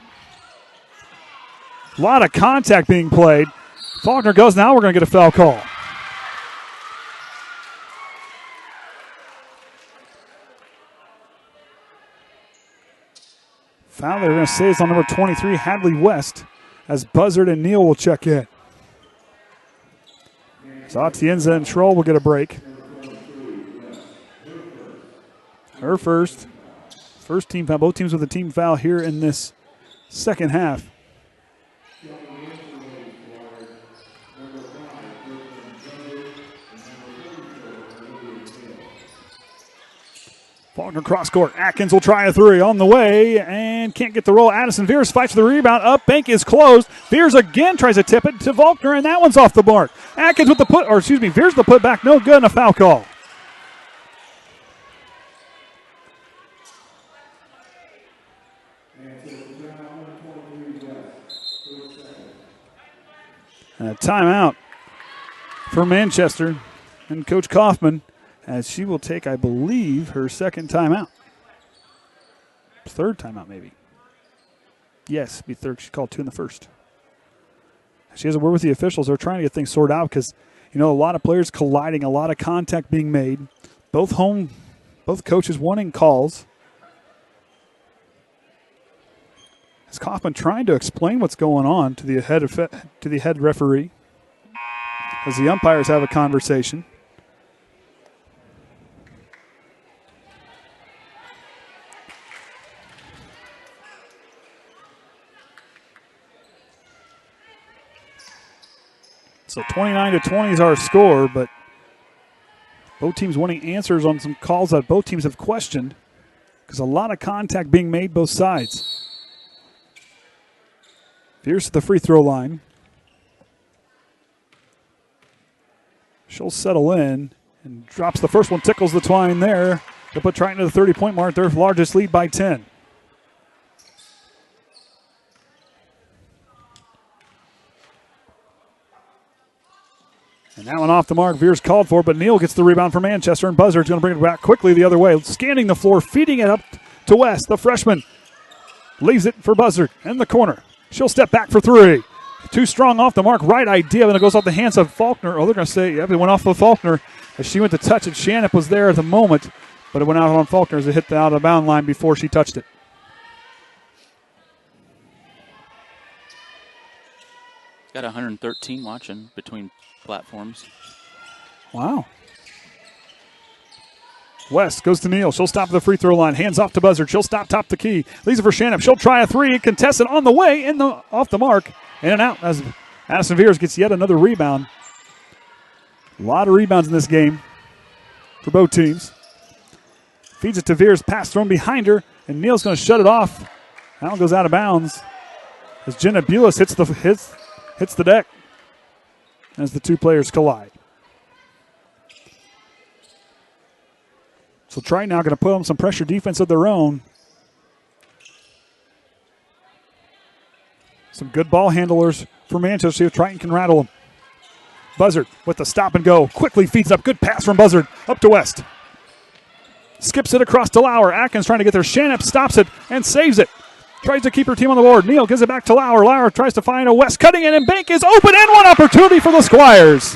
A lot of contact being played. Faulkner goes, now we're going to get a foul call. Foul they're going to say is on number 23, Hadley West, as Buzzard and Neal will check in. So Atienza and Troll will get a break. Her first team foul. Both teams with a team foul here in this second half. Faulkner cross court. Atkins will try a three on the way and can't get the roll. Addison Veers fights for the rebound. Up, bank is closed. Veers again tries to tip it to Faulkner, and that one's off the mark. Atkins with the Veers the put back. No good, and a foul call. And a timeout for Manchester and Coach Kaufman, as she will take, I believe, her second timeout. Third timeout, maybe. Yes, be third. She called 2 in the first. She has a word with the officials. They're trying to get things sorted out because, a lot of players colliding, a lot of contact being made. Both coaches wanting calls. Is Kaufman trying to explain what's going on to the head referee as the umpires have a conversation? So 29-20 is our score, but both teams wanting answers on some calls that both teams have questioned because a lot of contact being made both sides. Here's to the free throw line. She'll settle in and drops the first one, tickles the twine there. They'll put Triton to the 30-point mark, their largest lead by 10. And that one off the mark. Veers called for, but Neal gets the rebound for Manchester, and Buzzard's going to bring it back quickly the other way. Scanning the floor, feeding it up to West. The freshman leaves it for Buzzard in the corner. She'll step back for 3. Too strong off the mark. Right idea, but it goes off the hands of Faulkner. Oh, they're going to say, it went off of Faulkner as she went to touch it. Shannon was there at the moment, but it went out on Faulkner as it hit the out-of-bound line before she touched it. Got 113 watching between platforms. Wow. West goes to Neal. She'll stop at the free throw line. Hands off to Buzzard. She'll stop top the key. Leaves it for Shannon. She'll try a 3. Contested on the way. Off the mark. In and out as Addison Veers gets yet another rebound. A lot of rebounds in this game for both teams. Feeds it to Veers. Pass thrown behind her. And Neal's going to shut it off. That one goes out of bounds as Jenna Bulis hits the deck as the two players collide. So Triton now going to put on some pressure defense of their own. Some good ball handlers for Manchester. See if Triton can rattle them. Buzzard with the stop and go. Quickly feeds up. Good pass from Buzzard. Up to West. Skips it across to Lauer. Atkins trying to get there. Shannon stops it and saves it. Tries to keep her team on the board. Neal gives it back to Lauer. Lauer tries to find a West. Cutting in, and Bank is open. And one opportunity for the Squires.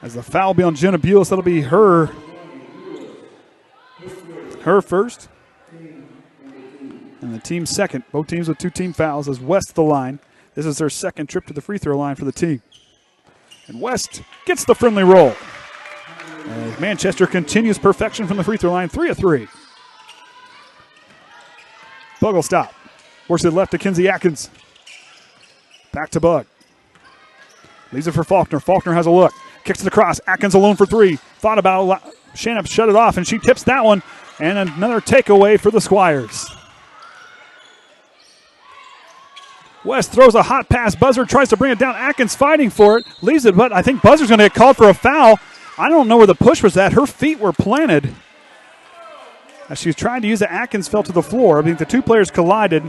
As the foul will be on Jenna Bulis, that'll be her first. And the team second. Both teams with 2 team fouls as West the line. This is their second trip to the free throw line for the team. And West gets the friendly roll. As Manchester continues perfection from the free throw line. 3 of 3. Bug will stop. Works it left to Kinsey Atkins. Back to Bug. Leaves it for Faulkner. Faulkner has a look. Kicks it across. Atkins alone for 3. Thought about it. Shannon shut it off, and she tips that one. And another takeaway for the Squires. West throws a hot pass. Buzzard tries to bring it down. Atkins fighting for it. Leaves it, but I think Buzzard's going to get called for a foul. I don't know where the push was at. Her feet were planted. As she was trying to use it, Atkins fell to the floor. I think the two players collided.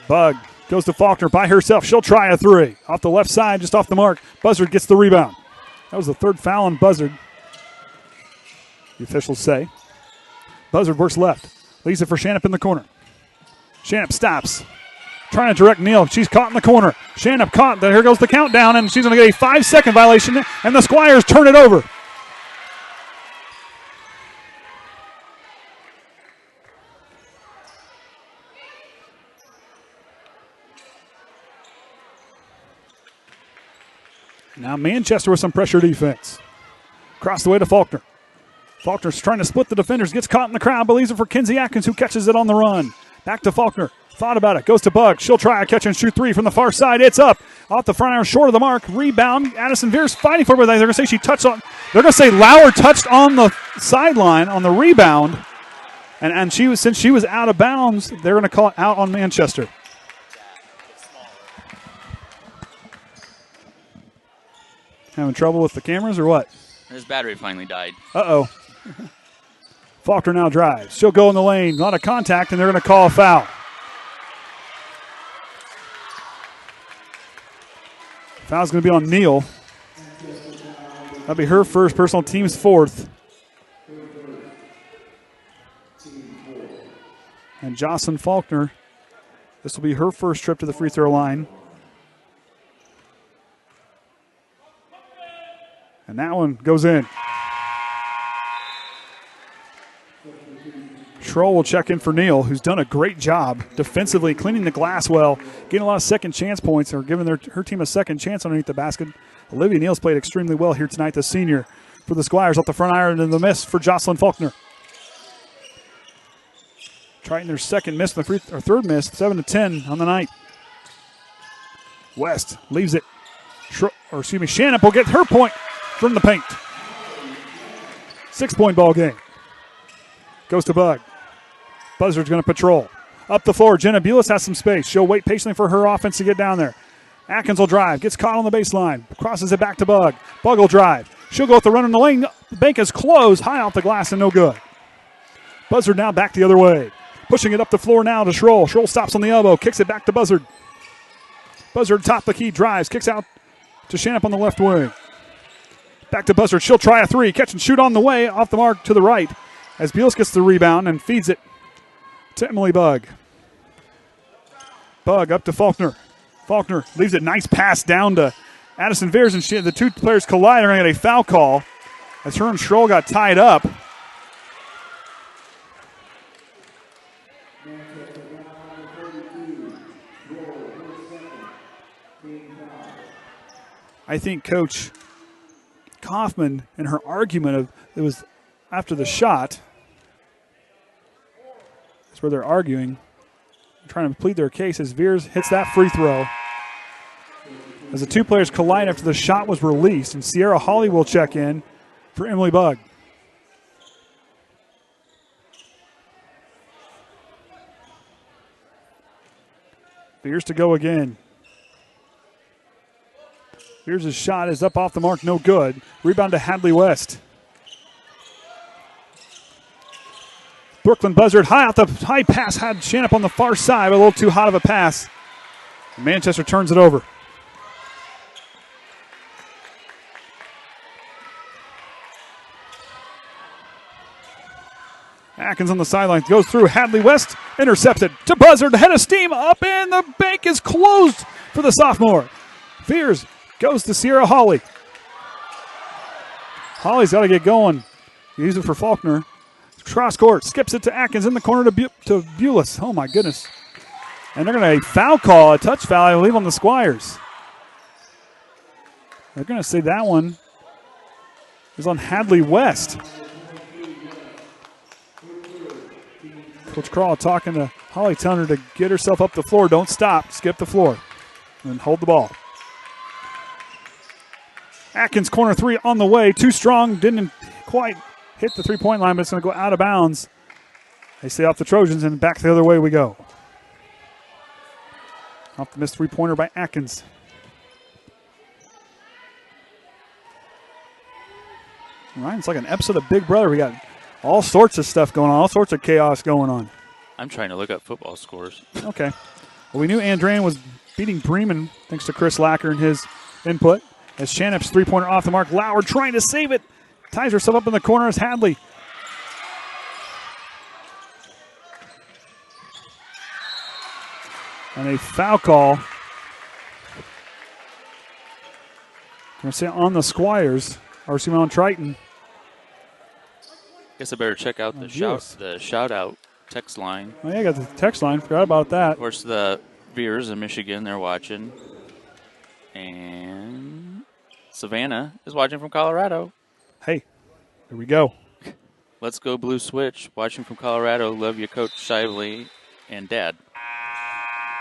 Bug goes to Faulkner by herself. She'll try a 3. Off the left side, just off the mark. Buzzard gets the rebound. That was the third foul on Buzzard, the officials say. Buzzard works left. Leaves it for Shannon in the corner. Shannon stops. Trying to direct Neal. She's caught in the corner. Shannon caught. Here goes the countdown, and she's going to get a 5-second violation, and the Squires turn it over. Now Manchester with some pressure defense. Across the way to Faulkner. Faulkner's trying to split the defenders. Gets caught in the crowd. Believes it for Kinsey Atkins, who catches it on the run. Back to Faulkner. Thought about it. Goes to Bug. She'll try a catch and shoot 3 from the far side. It's up. Off the front iron, short of the mark. Rebound. Addison Veers fighting for it. They're going to say she touched on. They're going to say Lauer touched on the sideline on the rebound. And since she was out of bounds, they're going to call it out on Manchester. Having trouble with the cameras or what? His battery finally died. Uh-oh. Faulkner now drives. She'll go in the lane. A lot of contact, and they're going to call a foul. Foul's going to be on Neal. That'll be her first, personal team's fourth. And Jocelyn Faulkner, this will be her first trip to the free throw line. And that one goes in. Schroll will check in for Neal, who's done a great job defensively, cleaning the glass well, getting a lot of second chance points, or giving her team a second chance underneath the basket. Olivia Neal's played extremely well here tonight, the senior for the Squires, off the front iron and the miss for Jocelyn Faulkner. Triton their second miss, or third miss, 7-10 on the night. West leaves it. Shannon will get her point from the paint. 6-point ball game. Goes to Bug. Buzzard's going to patrol. Up the floor, Jenna Bulis has some space. She'll wait patiently for her offense to get down there. Atkins will drive, gets caught on the baseline, crosses it back to Bug. Bug will drive. She'll go with the run in the lane. The bank is closed, high off the glass and no good. Buzzard now back the other way. Pushing it up the floor now to Schroll. Schroll stops on the elbow, kicks it back to Buzzard. Buzzard top the key, drives, kicks out to Shanup on the left wing. Back to Buzzard. She'll try a three. Catch and shoot on the way, off the mark to the right. As Beals gets the rebound and feeds it to Emily Bug. Bug up to Faulkner. Faulkner leaves it. Nice pass down to Addison Veers, and the two players collide. They're going to get a foul call as her and Schroll got tied up. I think Coach Kaufman, in her argument of it was after the shot, that's where they're arguing, trying to plead their case as Veers hits that free throw. As the two players collide after the shot was released, and Sierra Hawley will check in for Emily Bug. Veers to go again. Veers' shot is up off the mark, no good. Rebound to Hadley West. Brooklyn Buzzard high out the high pass, had Shanup on the far side, but a little too hot of a pass. Manchester turns it over. Atkins on the sideline, goes through Hadley West, intercepted to Buzzard, head of steam, up and the bank is closed for the sophomore. Veers goes to Sierra Hawley. Hawley's got to get going. Use it for Faulkner. Cross court, skips it to Atkins in the corner to Bulis. Oh my goodness. And they're going to foul call, a touch foul, I believe, on the Squires. They're going to say that one is on Hadley West. Coach Crawl talking to Holly, telling her to get herself up the floor. Don't stop, skip the floor, and hold the ball. Atkins corner three on the way, too strong, didn't quite hit the three-point line, but it's going to go out of bounds. They stay off the Trojans, and back the other way we go. Off the missed three-pointer by Atkins. Ryan, it's like an episode of Big Brother. We got all sorts of stuff going on, all sorts of chaos going on. I'm trying to look up football scores. Okay. Well, we knew Andran was beating Bremen thanks to Chris Lacker and his input. As Shanup's three-pointer off the mark, Lauer trying to save it. Ties herself up in the corner as Hadley. And a foul call. I'm going to say on the Squires, or on Triton. Guess I better check out the shout out text line. Oh, yeah, I got the text line. Forgot about that. Of course, the Veers in Michigan, they're watching. And Savannah is watching from Colorado. Hey, here we go. Let's go Blue Switch. Watching from Colorado. Love you, Coach Shively and Dad.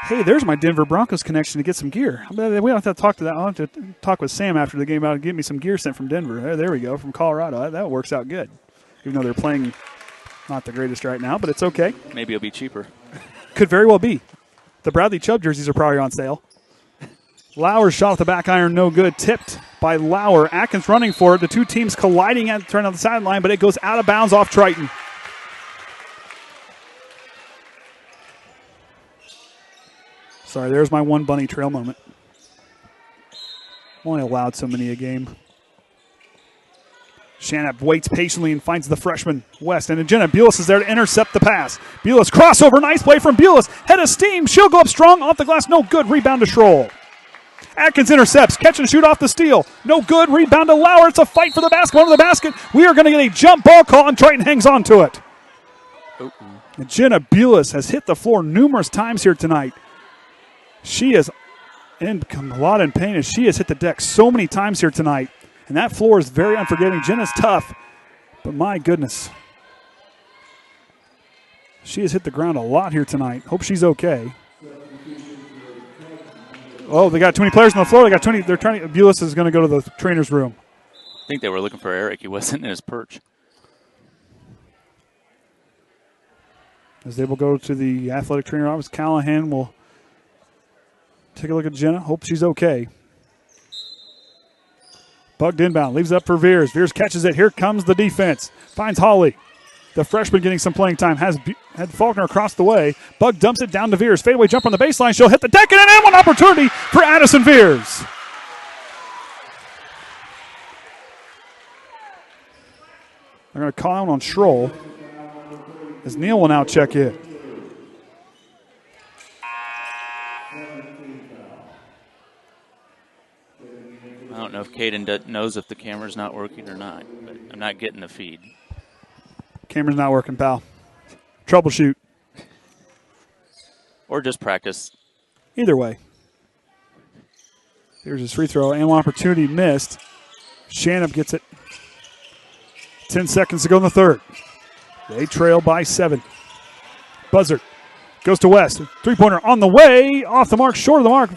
Hey, there's my Denver Broncos connection to get some gear. We don't have to talk to that. I'll have to talk with Sam after the game about get me some gear sent from Denver. There we go, from Colorado. That works out good. Even though they're playing not the greatest right now, but it's okay. Maybe it'll be cheaper. Could very well be. The Bradley Chubb jerseys are probably on sale. Lauer's shot off the back iron, no good. Tipped by Lauer. Atkins running for it. The two teams colliding at the turn on the sideline, but it goes out of bounds off Triton. Sorry, there's my one bunny trail moment. I'm only allowed so many a game. Shanap waits patiently and finds the freshman, West. And Jenna Bulis is there to intercept the pass. Bulis crossover, nice play from Bulis. Head of steam, she'll go up strong, off the glass, no good. Rebound to Schroll. Atkins intercepts, catch and shoot off the steal. No good, rebound to Lauer. It's a fight for the basketball under the basket. We are going to get a jump ball call, and Triton hangs on to it. And Jenna Bulis has hit the floor numerous times here tonight. She is in a lot in pain as she has hit the deck so many times here tonight. And that floor is very unforgiving. Jenna's tough, but my goodness. She has hit the ground a lot here tonight. Hope she's okay. Oh, they got too many players on the floor. They got 20. They're trying to. Bulis is going to go to the trainer's room. I think they were looking for Eric. He wasn't in his perch. As they will go to the athletic trainer office, Callahan will take a look at Jenna. Hope she's okay. Bugged inbound, leaves it up for Veers. Veers catches it. Here comes the defense. Finds Holly. The freshman getting some playing time. Had Faulkner across the way. Bug dumps it down to Veers. Fadeaway jump on the baseline. She'll hit the deck and an and one opportunity for Addison Veers. They're going to call out on Schroll as Neal will now check in. I don't know if Kayden knows if the camera's not working or not, but I'm not getting the feed. Camera's not working, pal. Troubleshoot. Or just practice. Either way. Here's his free throw, and one opportunity missed. Shannon gets it. 10 seconds to go in the third. They trail by 7. Buzzard goes to West. Three-pointer on the way. Off the mark, short of the mark.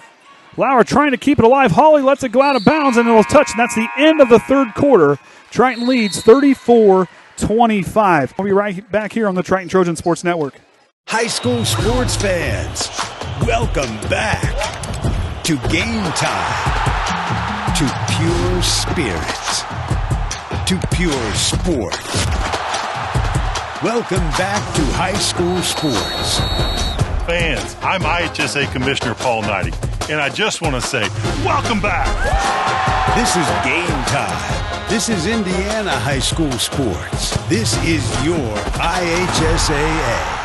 Lauer trying to keep it alive. Holly lets it go out of bounds, and it will touch. And that's the end of the third quarter. Triton leads 34-25. We'll be right back here on the Triton Trojan Sports Network. High school sports fans, welcome back to Game Time, to pure spirits, to pure sport. Welcome back to high school sports. Fans, I'm IHSA Commissioner Paul Knighty, and I just want to say, welcome back. This is Game Time. This is Indiana high school sports. This is your IHSAA.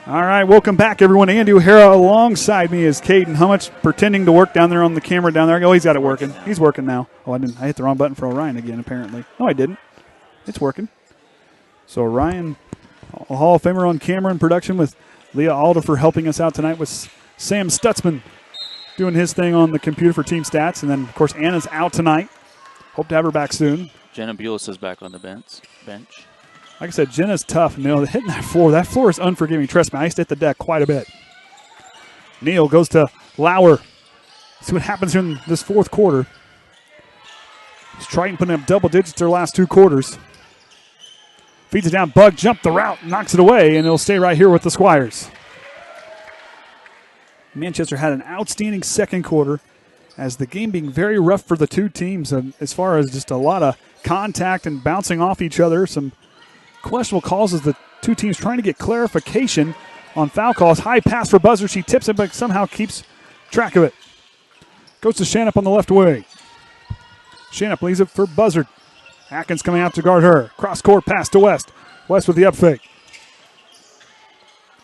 All right, welcome back, everyone. Andy O'Hara alongside me is Kayden Hummitch, pretending to work down there on the camera down there. Oh, he's got it working. He's working now. Oh, I hit the wrong button for Orion again, apparently. No, I didn't. It's working. So Orion, a Hall of Famer on camera and production with Leah Aldifer helping us out tonight with Sam Stutzman doing his thing on the computer for team stats. And then, of course, Anna's out tonight. Hope to have her back soon. Jenna Bulis is back on the bench. Like I said, Jenna's tough. Neal, hitting that floor is unforgiving. Trust me, I used to hit the deck quite a bit. Neal goes to Lauer. See what happens here in this fourth quarter. He's Triton putting up double digits their last 2 quarters. Feeds it down. Bug jumped the route, knocks it away, and it'll stay right here with the Squires. Manchester had an outstanding second quarter as the game being very rough for the two teams as far as just a lot of contact and bouncing off each other. Some questionable calls as the two teams trying to get clarification on foul calls. High pass for Buzzard. She tips it, but somehow keeps track of it. Goes to Shanup on the left wing. Shanup leaves it for Buzzard. Atkins coming out to guard her. Cross-court pass to West. West with the up fake.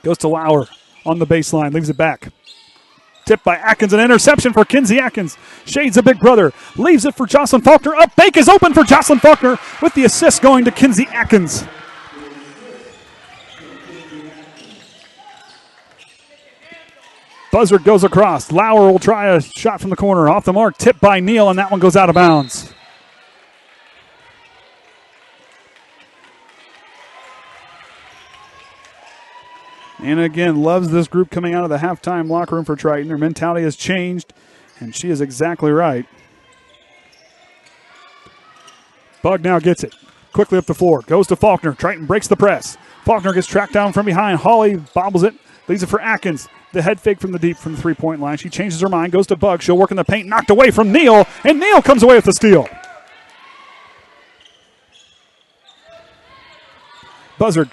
Goes to Lauer on the baseline. Leaves it back. Tipped by Atkins. An interception for Kinsey Atkins. Shades a big brother. Leaves it for Jocelyn Faulkner. Up fake is open for Jocelyn Faulkner with the assist going to Kinsey Atkins. Buzzard goes across. Lauer will try a shot from the corner. Off the mark. Tipped by Neal, and that one goes out of bounds. Anna, again, loves this group coming out of the halftime locker room for Triton. Their mentality has changed, and she is exactly right. Bug now gets it. Quickly up the floor. Goes to Faulkner. Triton breaks the press. Faulkner gets tracked down from behind. Holly bobbles it. Leaves it for Atkins. The head fake from the deep from the three-point line. She changes her mind. Goes to Bug. She'll work in the paint. Knocked away from Neal, and Neal comes away with the steal. Buzzard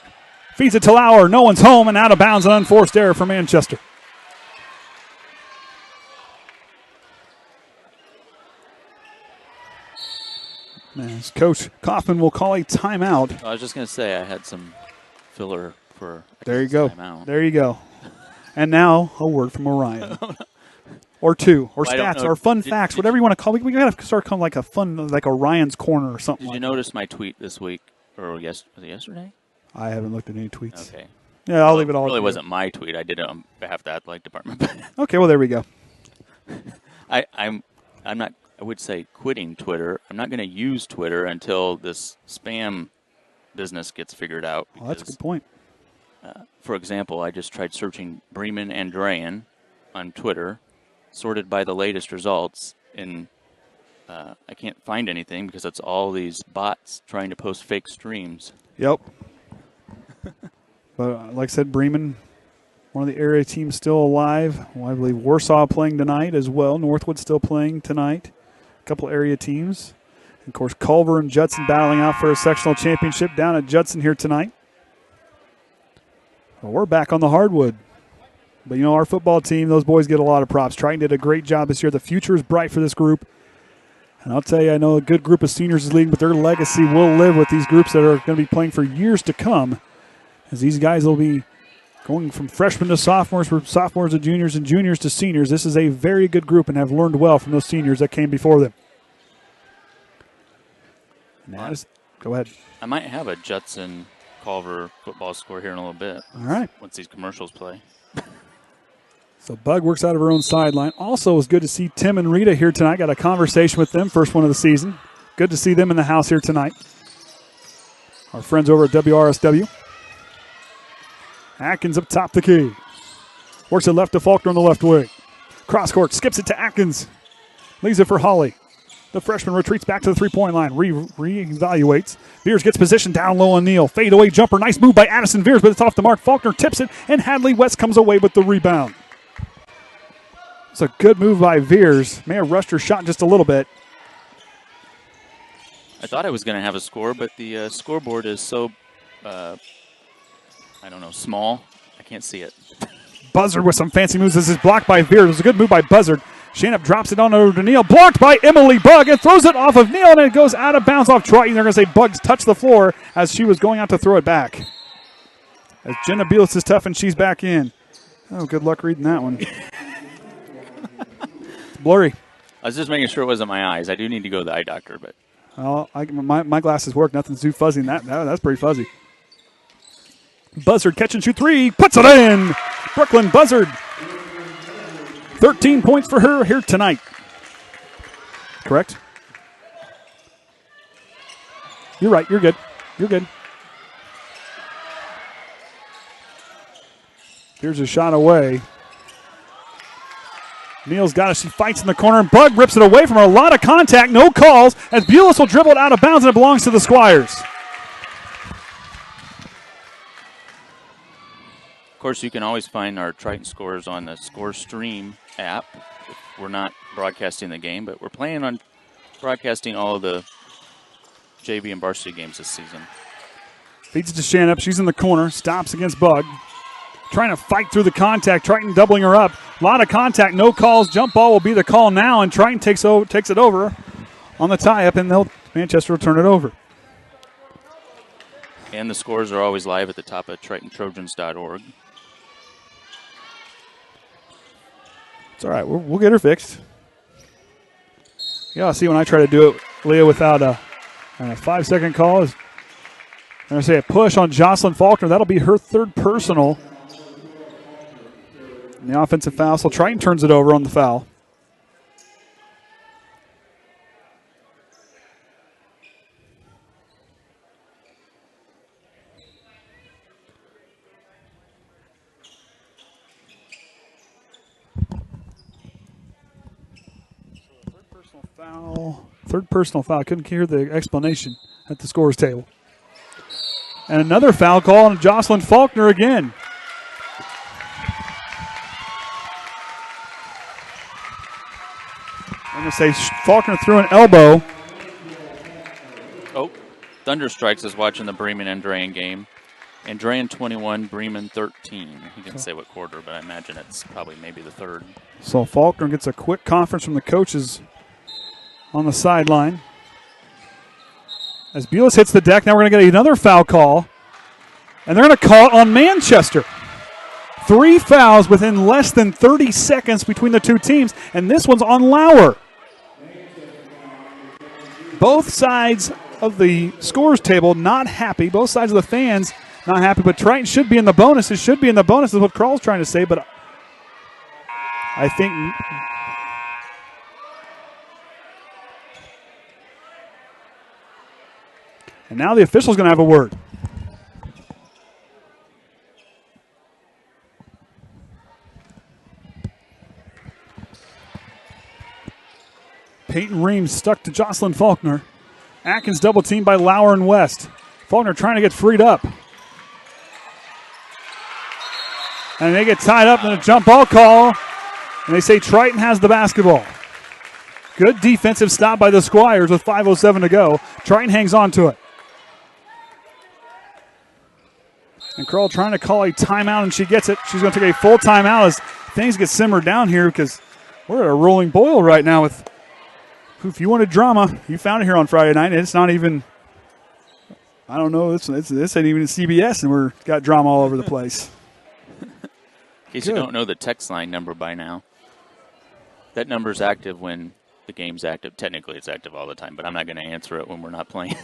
feeds it to Lauer. No one's home, and out of bounds. An unforced error for Manchester. As Coach Kaufman will call a timeout. I was just going to say I had some filler for There you go. timeout. There you go. And now a word from Orion. Or two, or stats, or fun facts, whatever you want to call it. We got to start calling like a fun, like Orion's Corner or something. Did you notice my tweet this week? Or was it yesterday? I haven't looked at any tweets. Okay. Yeah, I'll leave it all. It really wasn't my tweet. I did it on behalf of the athletic department. Okay, well, there we go. I'm not, I would say, quitting Twitter. I'm not going to use Twitter until this spam business gets figured out. Well, that's a good point. For example, I just tried searching Bremen and Drayen on Twitter, sorted by the latest results, and I can't find anything because it's all these bots trying to post fake streams. Yep. But like I said, Bremen, one of the area teams still alive. Well, I believe Warsaw playing tonight as well. Northwood still playing tonight. A couple area teams. And of course, Culver and Judson battling out for a sectional championship down at Judson here tonight. Well, we're back on the hardwood. But, our football team, those boys get a lot of props. Triton did a great job this year. The future is bright for this group. And I'll tell you, I know a good group of seniors is leading, but their legacy will live with these groups that are going to be playing for years to come, as these guys will be going from freshmen to sophomores, from sophomores to juniors, and juniors to seniors. This is a very good group and have learned well from those seniors that came before them. Go ahead. I might have a Judson Culver football score here in a little bit. All right. Once these commercials play. So Bug works out of her own sideline. Also, it was good to see Tim and Rita here tonight. Got a conversation with them, first one of the season. Good to see them in the house here tonight. Our friends over at WRSW. Atkins up top the key. Works it left to Faulkner on the left wing. Cross court, skips it to Atkins. Leaves it for Holly. The freshman retreats back to the three-point line. Re-evaluates. Veers gets positioned down low on Neal. Fade-away jumper. Nice move by Addison Veers, but it's off the mark. Faulkner tips it, and Hadley West comes away with the rebound. It's a good move by Veers. May have rushed her shot just a little bit. I thought I was going to have a score, but the scoreboard is so, small. I can't see it. Buzzard with some fancy moves. This is blocked by Veers. It was a good move by Buzzard. Shannon drops it on over to Neal. Blocked by Emily Bug and throws it off of Neal, and it goes out of bounds off Triton. They're going to say Bugs touched the floor as she was going out to throw it back. As Jenna Beals is tough, and she's back in. Oh, good luck reading that one. It's blurry. I was just making sure it wasn't my eyes. I do need to go to the eye doctor, but. Oh, my glasses work. Nothing's too fuzzy in that. That's pretty fuzzy. Buzzard catch and shoot three. Puts it in. Brooklyn Buzzard. 13 points for her here tonight. Correct? You're right. You're good. You're good. Here's a shot away. Neal's got it. She fights in the corner, and Bug rips it away from her. A lot of contact, no calls, as Bulis will dribble it out of bounds, and it belongs to the Squires. Of course, you can always find our Triton scores on the Score Stream app. We're not broadcasting the game, but we're planning on broadcasting all of the JV and varsity games this season. Feeds it to Shannon. She's in the corner. Stops against Bug. Trying to fight through the contact. Triton doubling her up. A lot of contact. No calls. Jump ball will be the call now, and Triton takes it over on the tie-up, and Manchester will turn it over. And the scores are always live at the top of TritonTrojans.org. It's all right. We'll get her fixed. Yeah, see when I try to do it, Leah, without a 5-second call. I'm going to say a push on Jocelyn Faulkner. That'll be her third personal. And the offensive foul, so Triton turns it over on the foul. Third personal foul. Couldn't hear the explanation at the scores table. And another foul call on Jocelyn Faulkner again. I'm going to say Faulkner threw an elbow. Oh, Thunder Strikes is watching the Bremen and Drayen game. And Drayen 21, Bremen 13. He didn't say what quarter, but I imagine it's probably maybe the third. So Faulkner gets a quick conference from the coaches on the sideline. As Bulis hits the deck, now we're going to get another foul call. And they're going to call it on Manchester. 3 fouls within less than 30 seconds between the two teams, and this one's on Lauer. Both sides of the scores table not happy. Both sides of the fans not happy, but Triton should be in the bonus. It should be in the bonus is what Carl's trying to say, but I think... And now the official's going to have a word. Peyton Reams stuck to Jocelyn Faulkner. Atkins double teamed by Lauer and West. Faulkner trying to get freed up. And they get tied up in a jump ball call. And they say Triton has the basketball. Good defensive stop by the Squires with 5:07 to go. Triton hangs on to it. And Carl trying to call a timeout, and she gets it. She's going to take a full timeout as things get simmered down here because we're at a rolling boil right now with... If you wanted drama, you found it here on Friday night. It's not even, I don't know, this ain't even CBS, and we're got drama all over the place. In case you don't know the text line number by now, that number's active when the game's active. Technically, it's active all the time, but I'm not going to answer it when we're not playing.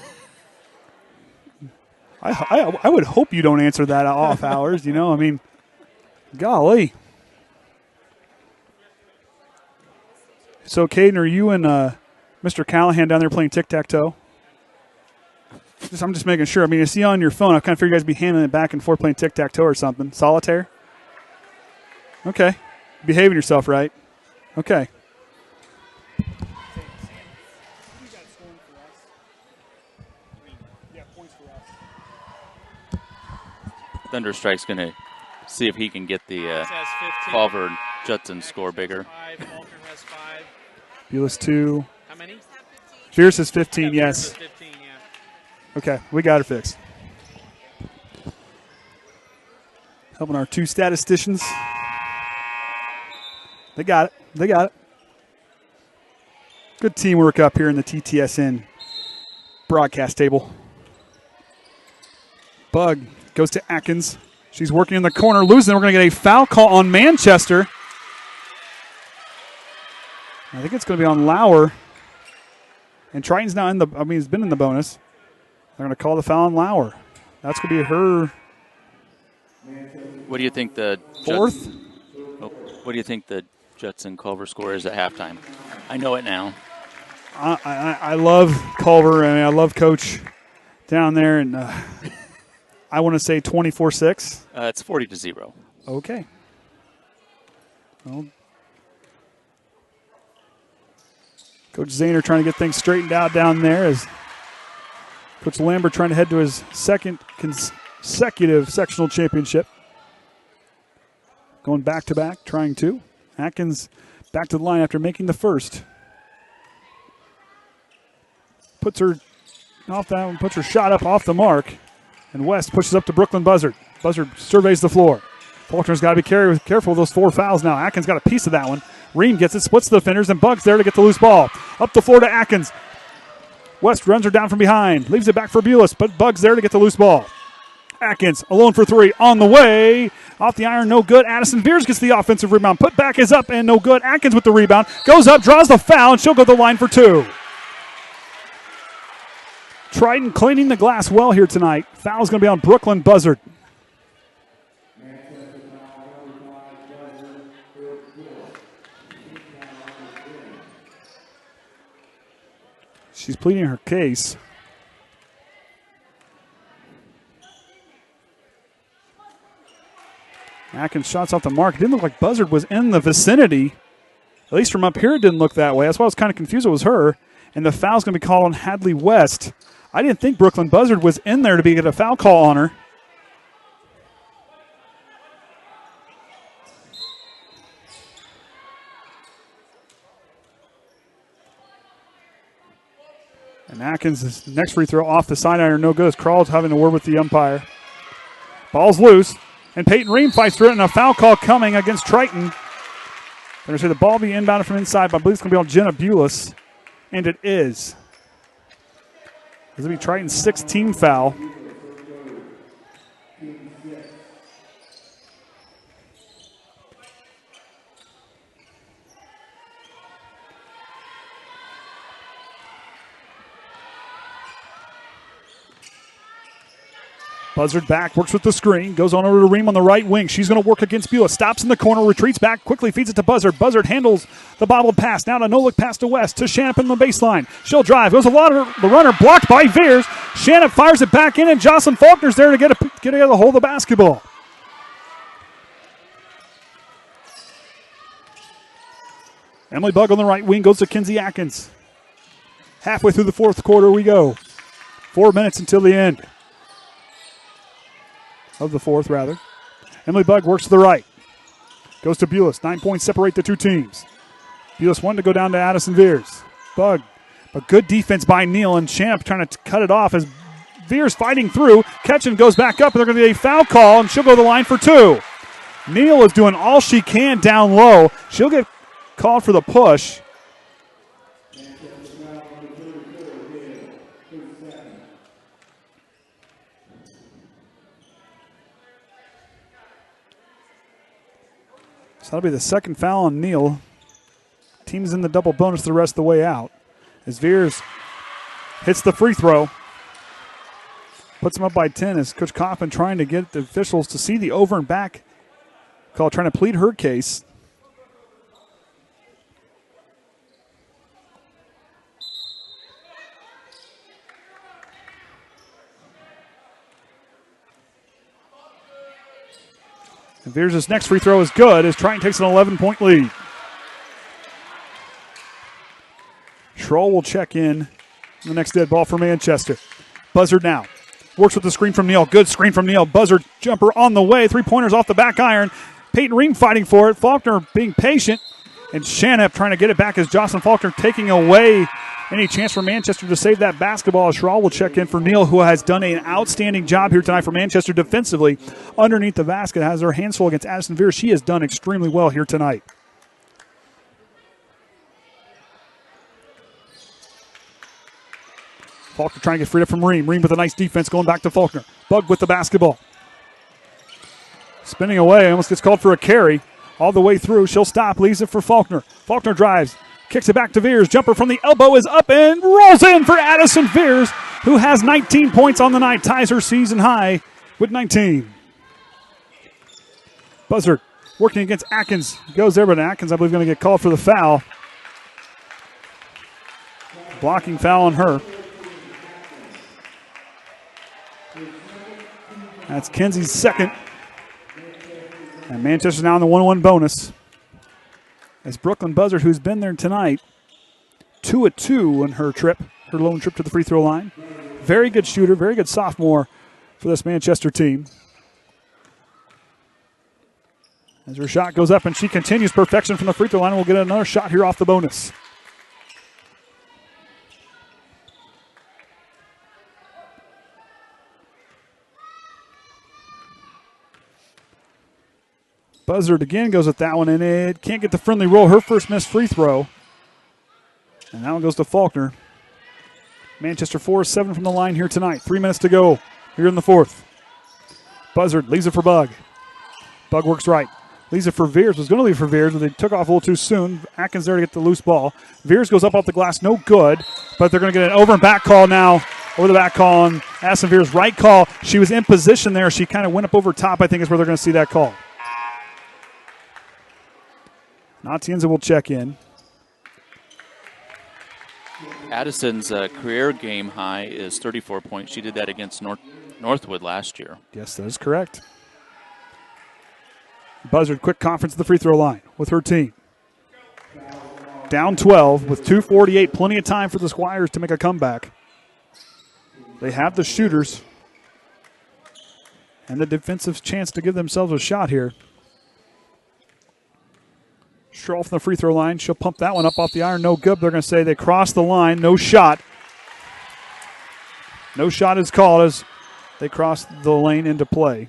I would hope you don't answer that off hours, you know. I mean, golly. So, Kayden, are you and Mr. Callahan down there playing tic-tac-toe? I'm just making sure. I mean, you see on your phone, I kind of figured you guys would be handing it back and forth playing tic-tac-toe or something. Solitaire? Okay. Behaving yourself, right? Okay. Thunderstrike's going to see if he can get the Culver-Judson score bigger. Bulis 2. How many? Fierce is 15, yeah, yes. Fierce is 15, yeah. Okay, we got it fixed. Helping our two statisticians. They got it. They got it. Good teamwork up here in the TTSN broadcast table. Bug goes to Atkins. She's working in the corner, losing. We're going to get a foul call on Manchester. I think it's going to be on Lauer. And Triton's now he's been in the bonus. They're going to call the foul on Lauer. That's going to be her. What do you think the fourth? What do you think the Judson Culver score is at halftime? I know it now. I love Culver, and I love Coach down there, and I want to say 24-6. It's 40-0. Okay. Well, Coach Zahner trying to get things straightened out down there as Coach Lambert trying to head to his second consecutive sectional championship. Going back-to-back, trying to. Atkins back to the line after making the first. Puts her off that one, puts her shot up off the mark. And West pushes up to Brooklyn Buzzard. Buzzard surveys the floor. Faulkner's got to be careful with those 4 fouls now. Atkins got a piece of that one. Ream gets it, splits the defenders, and Bugs there to get the loose ball. Up the floor to Atkins. West runs her down from behind. Leaves it back for Bulis, but Bugs there to get the loose ball. Atkins alone for 3 on the way. Off the iron, no good. Addison Veers gets the offensive rebound. Put back is up and no good. Atkins with the rebound. Goes up, draws the foul, and she'll go to the line for 2. Triton cleaning the glass well here tonight. Foul's going to be on Brooklyn Buzzard. She's pleading her case. Atkins shots off the mark. It didn't look like Buzzard was in the vicinity. At least from up here, it didn't look that way. That's why I was kind of confused it was her. And the foul's going to be called on Hadley West. I didn't think Brooklyn Buzzard was in there to get a foul call on her. And Atkins' next free throw off the side iron, no good. As Carl's having a word with the umpire. Ball's loose, and Peyton Ream fights through it, and a foul call coming against Triton. They're going to say the ball be inbounded from inside, but I believe it's going to be on Jenna Bulis, and it is. This will be Triton's 6th team foul. Buzzard back, works with the screen, goes on over to Ream on the right wing. She's going to work against Beulah. Stops in the corner, retreats back, quickly feeds it to Buzzard. Buzzard handles the bobbled pass. Now to no-look pass to West, to Shannon on the baseline. She'll drive, goes the runner, blocked by Veers. Shannon fires it back in, and Jocelyn Faulkner's there to get a hold of the basketball. Emily Bugg on the right wing goes to Kinsey Atkins. Halfway through the fourth quarter we go. 4 minutes until the end. Of the fourth, rather. Emily Bugg works to the right. Goes to Bulis. 9 points separate the two teams. Bulis wanted to go down to Addison Veers. Bugg, but good defense by Neal, and Champ trying to cut it off as Veers fighting through. Ketchen goes back up, and they're going to get a foul call, and she'll go to the line for two. Neal is doing all she can down low. She'll get called for the push. So that'll be the second foul on Neal. Team's in the double bonus the rest of the way out. As Veers hits the free throw. Puts him up by 10 as Coach Coffin trying to get the officials to see the over and back call, trying to plead her case. And Veers' next free throw is good as Triton takes an 11-point lead. Schroll will check in the next dead ball for Manchester. Buzzard now. Works with the screen from Neal. Good screen from Neal. Buzzard jumper on the way. 3-pointers off the back iron. Peyton Ream fighting for it. Faulkner being patient. And Shanap trying to get it back as Jocelyn Faulkner taking away any chance for Manchester to save that basketball. Schroll will check in for Neal, who has done an outstanding job here tonight for Manchester defensively. Underneath the basket, has her hands full against Addison Veers. She has done extremely well here tonight. Faulkner trying to get freed up from Ream. Ream with a nice defense going back to Faulkner. Bugg with the basketball. Spinning away, almost gets called for a carry. All the way through, she'll stop, leaves it for Faulkner. Faulkner drives, kicks it back to Veers. Jumper from the elbow is up and rolls in for Addison Veers, who has 19 points on the night, ties her season high with 19. Buzzard working against Atkins. Goes there, but Atkins, I believe, going to get called for the foul. Blocking foul on her. That's Kenzie's second. And Manchester's now in the 1-1 bonus. As Brooklyn Buzzard, who's been there tonight, 2 of 2 on her trip, her lone trip to the free throw line. Very good shooter, very good sophomore for this Manchester team. As her shot goes up and she continues perfection from the free throw line, we'll get another shot here off the bonus. Buzzard again goes with that one, and it can't get the friendly roll. Her first missed free throw. And that one goes to Faulkner. Manchester 4-7 from the line here tonight. 3 minutes to go here in the fourth. Buzzard leaves it for Bugg. Bugg works right. Leaves it for Veers. Was going to leave it for Veers, but they took off a little too soon. Atkins there to get the loose ball. Veers goes up off the glass. No good, but they're going to get an over and back call now. Over the back call on Addison Veers. Right call. She was in position there. She kind of went up over top, I think is where they're going to see that call. Natienza will check in. Addison's career game high is 34 points. She did that against Northwood last year. Yes, that is correct. Buzzard, quick conference at the free throw line with her team. Down 12 with 2:48. Plenty of time for the Squires to make a comeback. They have the shooters and the defensive chance to give themselves a shot here. Schroll from the free throw line. She'll pump that one up off the iron. No good. They're going to say they crossed the line. No shot. No shot is called as they crossed the lane into play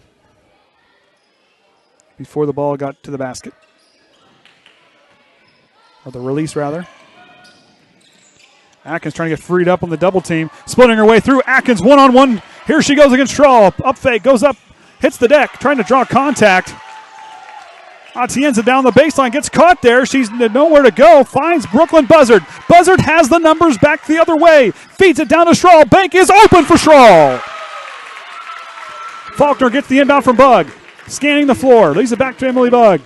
before the ball got to the basket. Or the release, rather. Atkins trying to get freed up on the double team. Splitting her way through. Atkins one-on-one. Here she goes against Straw. Up fake. Goes up. Hits the deck. Trying to draw contact. Atienza down the baseline. Gets caught there. She's nowhere to go. Finds Brooklyn Buzzard. Buzzard has the numbers back the other way. Feeds it down to Straw. Bank is open for Straw. Faulkner gets the inbound from Bug. Scanning the floor. Leaves it back to Emily Bug.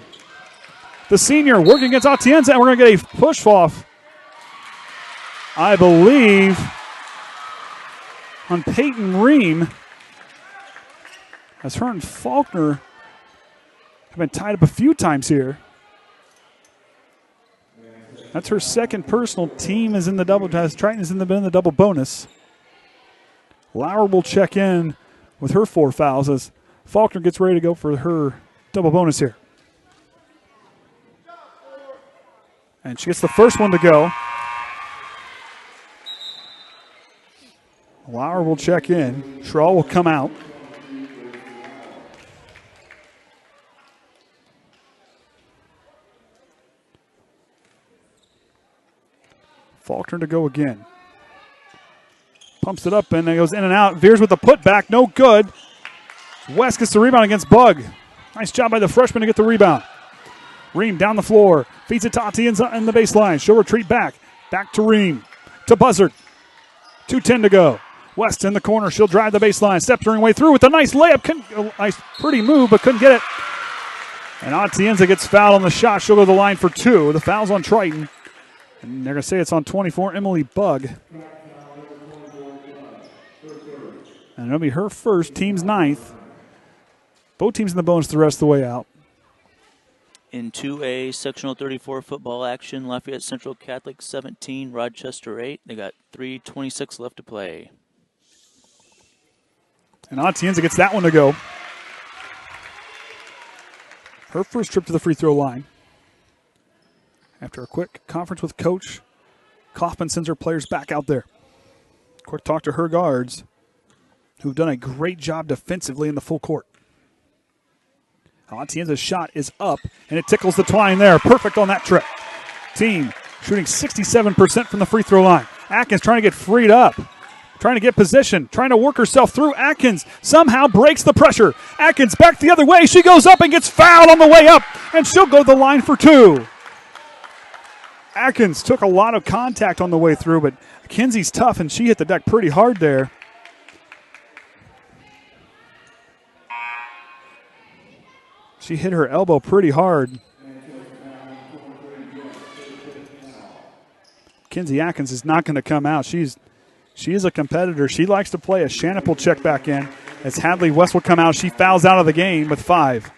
The senior working against Atienza, and we're going to get a push off, I believe, on Peyton Ream, as her and Faulkner have been tied up a few times here. That's her second personal. Team is in the double. Triton is in the double bonus. Lauer will check in with her 4 fouls as Faulkner gets ready to go for her double bonus here. And she gets the first one to go. Lauer will check in. Schraw will come out. Faulkner to go again. Pumps it up and it goes in and out. Veers with the putback. No good. West gets the rebound against Bug. Nice job by the freshman to get the rebound. Ream down the floor. Feeds it to Atienza in the baseline. She'll retreat back. Back to Ream. To Buzzard. 2:10 to go. West in the corner. She'll drive the baseline. Steps her way through with a nice layup. Nice pretty move, but couldn't get it. And Atienza gets fouled on the shot. She'll go to the line for 2. The foul's on Triton. And they're going to say it's on 24, Emily Bug. And it'll be her first, team's 9th. Both teams in the bonus the rest of the way out. In 2A sectional 34 football action, Lafayette Central Catholic 17, Rochester 8. They got 3:26 left to play. And Atienza gets that one to go. Her first trip to the free throw line. After a quick conference with Coach, Kaufman sends her players back out there. Quick talk to her guards, who've done a great job defensively in the full court. Atienza's shot is up, and it tickles the twine there. Perfect on that trip. Team shooting 67% from the free throw line. Atkins trying to get freed up, trying to get position, trying to work herself through. Atkins somehow breaks the pressure. Atkins back the other way. She goes up and gets fouled on the way up, and she'll go to the line for 2. Atkins took a lot of contact on the way through, but Kinsey's tough, and she hit the deck pretty hard there. She hit her elbow pretty hard. Kinsey Atkins is not going to come out. She is a competitor. She likes to play. A Shannon will check back in as Hadley West will come out. She fouls out of the game with 5.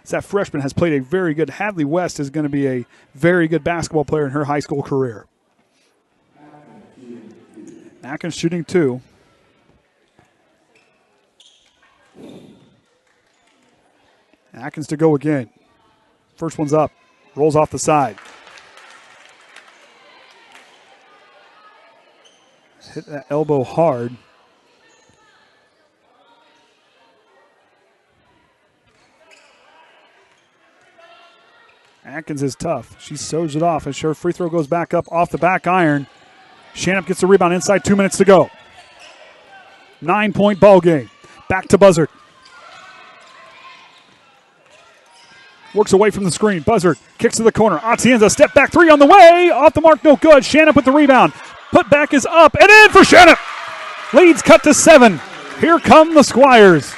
As that freshman has played a very good. Hadley West is going to be a very good basketball player in her high school career. Atkins shooting 2. Atkins to go again. First one's up. Rolls off the side. Hit that elbow hard. Atkins is tough. She sews it off as her free throw goes back up off the back iron. Shanup gets the rebound inside. 2 minutes to go. 9-point ball game. Back to Buzzard. Works away from the screen. Buzzard kicks to the corner. Atienza step back 3 on the way. Off the mark, no good. Shanup with the rebound. Put back is up and in for Shanup. Leads cut to 7. Here come the Squires.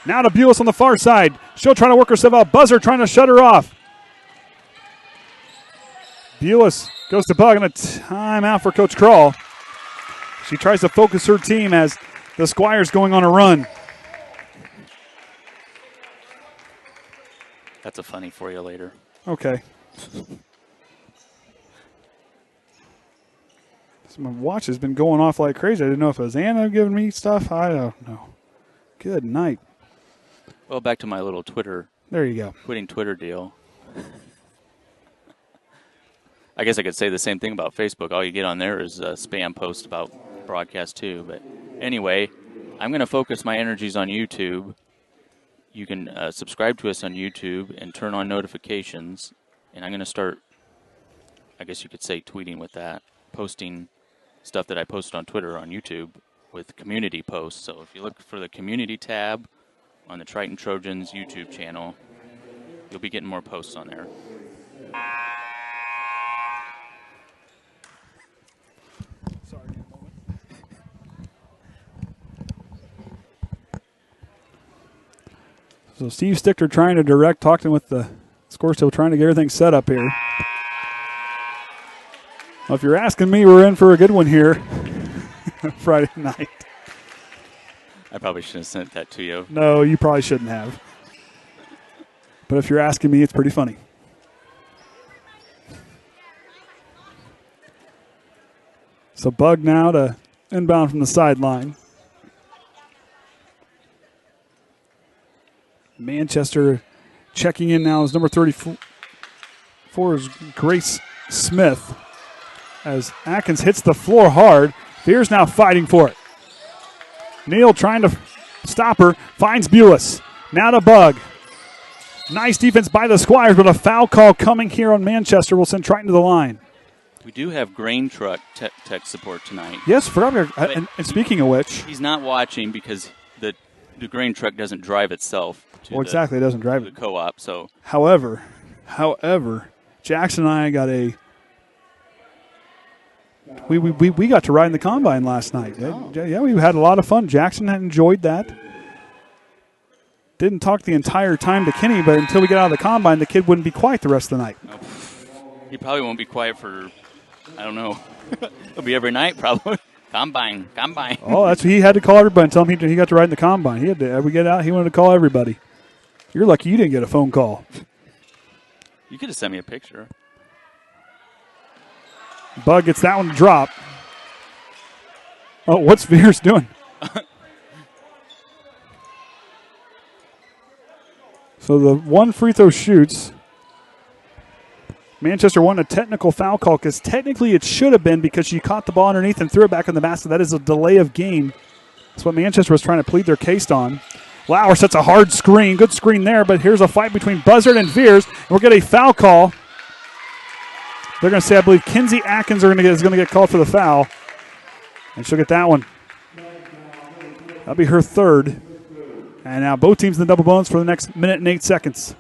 Now to Bulis on the far side. She'll try to work herself out. Buzzard trying to shut her off. Bulis goes to Bug and a timeout for Coach Kroll. She tries to focus her team as the Squires going on a run. That's a funny for you later. Okay. So my watch has been going off like crazy. I didn't know if it was Anna giving me stuff. I don't know. Good night. Well, back to my little Twitter. There you go. Quitting Twitter deal. I guess I could say the same thing about Facebook. All you get on there is a spam post about broadcast too. But anyway, I'm going to focus my energies on YouTube. You can subscribe to us on YouTube and turn on notifications. And I'm going to start I guess you could say tweeting with that, posting stuff that I posted on Twitter, on YouTube, with community posts. So if you look for the community tab on the Triton Trojans YouTube channel, you'll be getting more posts on there. So Steve Stichter trying to direct, talking with the score still, trying to get everything set up here. Well, if you're asking me, we're in for a good one here Friday night. I probably shouldn't have sent that to you. No, you probably shouldn't have. But if you're asking me, it's pretty funny. So Bug now to inbound from the sideline. Manchester checking in now is number 34 is Grace Smith. As Atkins hits the floor hard, Veer's now fighting for it. Neal trying to stop her, finds Bulis. Now to Bug. Nice defense by the Squires, but a foul call coming here on Manchester will send Triton to the line. We do have grain truck tech support tonight. Yes, and speaking of which, he's not watching because the grain truck doesn't drive itself. Exactly, it doesn't drive the co-op. So, however, Jackson and I got we got to ride in the combine last night. Yeah, we had a lot of fun. Jackson had enjoyed that. Didn't talk the entire time to Kenny, but until we get out of the combine, the kid wouldn't be quiet the rest of the night. He probably won't be quiet for, I don't know. It'll be every night probably. Combine. Oh, that's he had to call everybody and tell him he got to ride in the combine. He had to. We get out. He wanted to call everybody. You're lucky you didn't get a phone call. You could have sent me a picture. Bug gets that one to drop. Oh, what's Veers doing? So the one free throw shoots. Manchester won a technical foul call because technically it should have been because she caught the ball underneath and threw it back in the basket. That is a delay of game. That's what Manchester was trying to plead their case on. Lauer sets a hard screen. Good screen there, but here's a fight between Buzzard and Veers. And we'll get a foul call. They're going to say, I believe, Kinsey Atkins is going to get called for the foul. And she'll get that one. That'll be her third. And now both teams in the double bonus for the next minute and 8 seconds.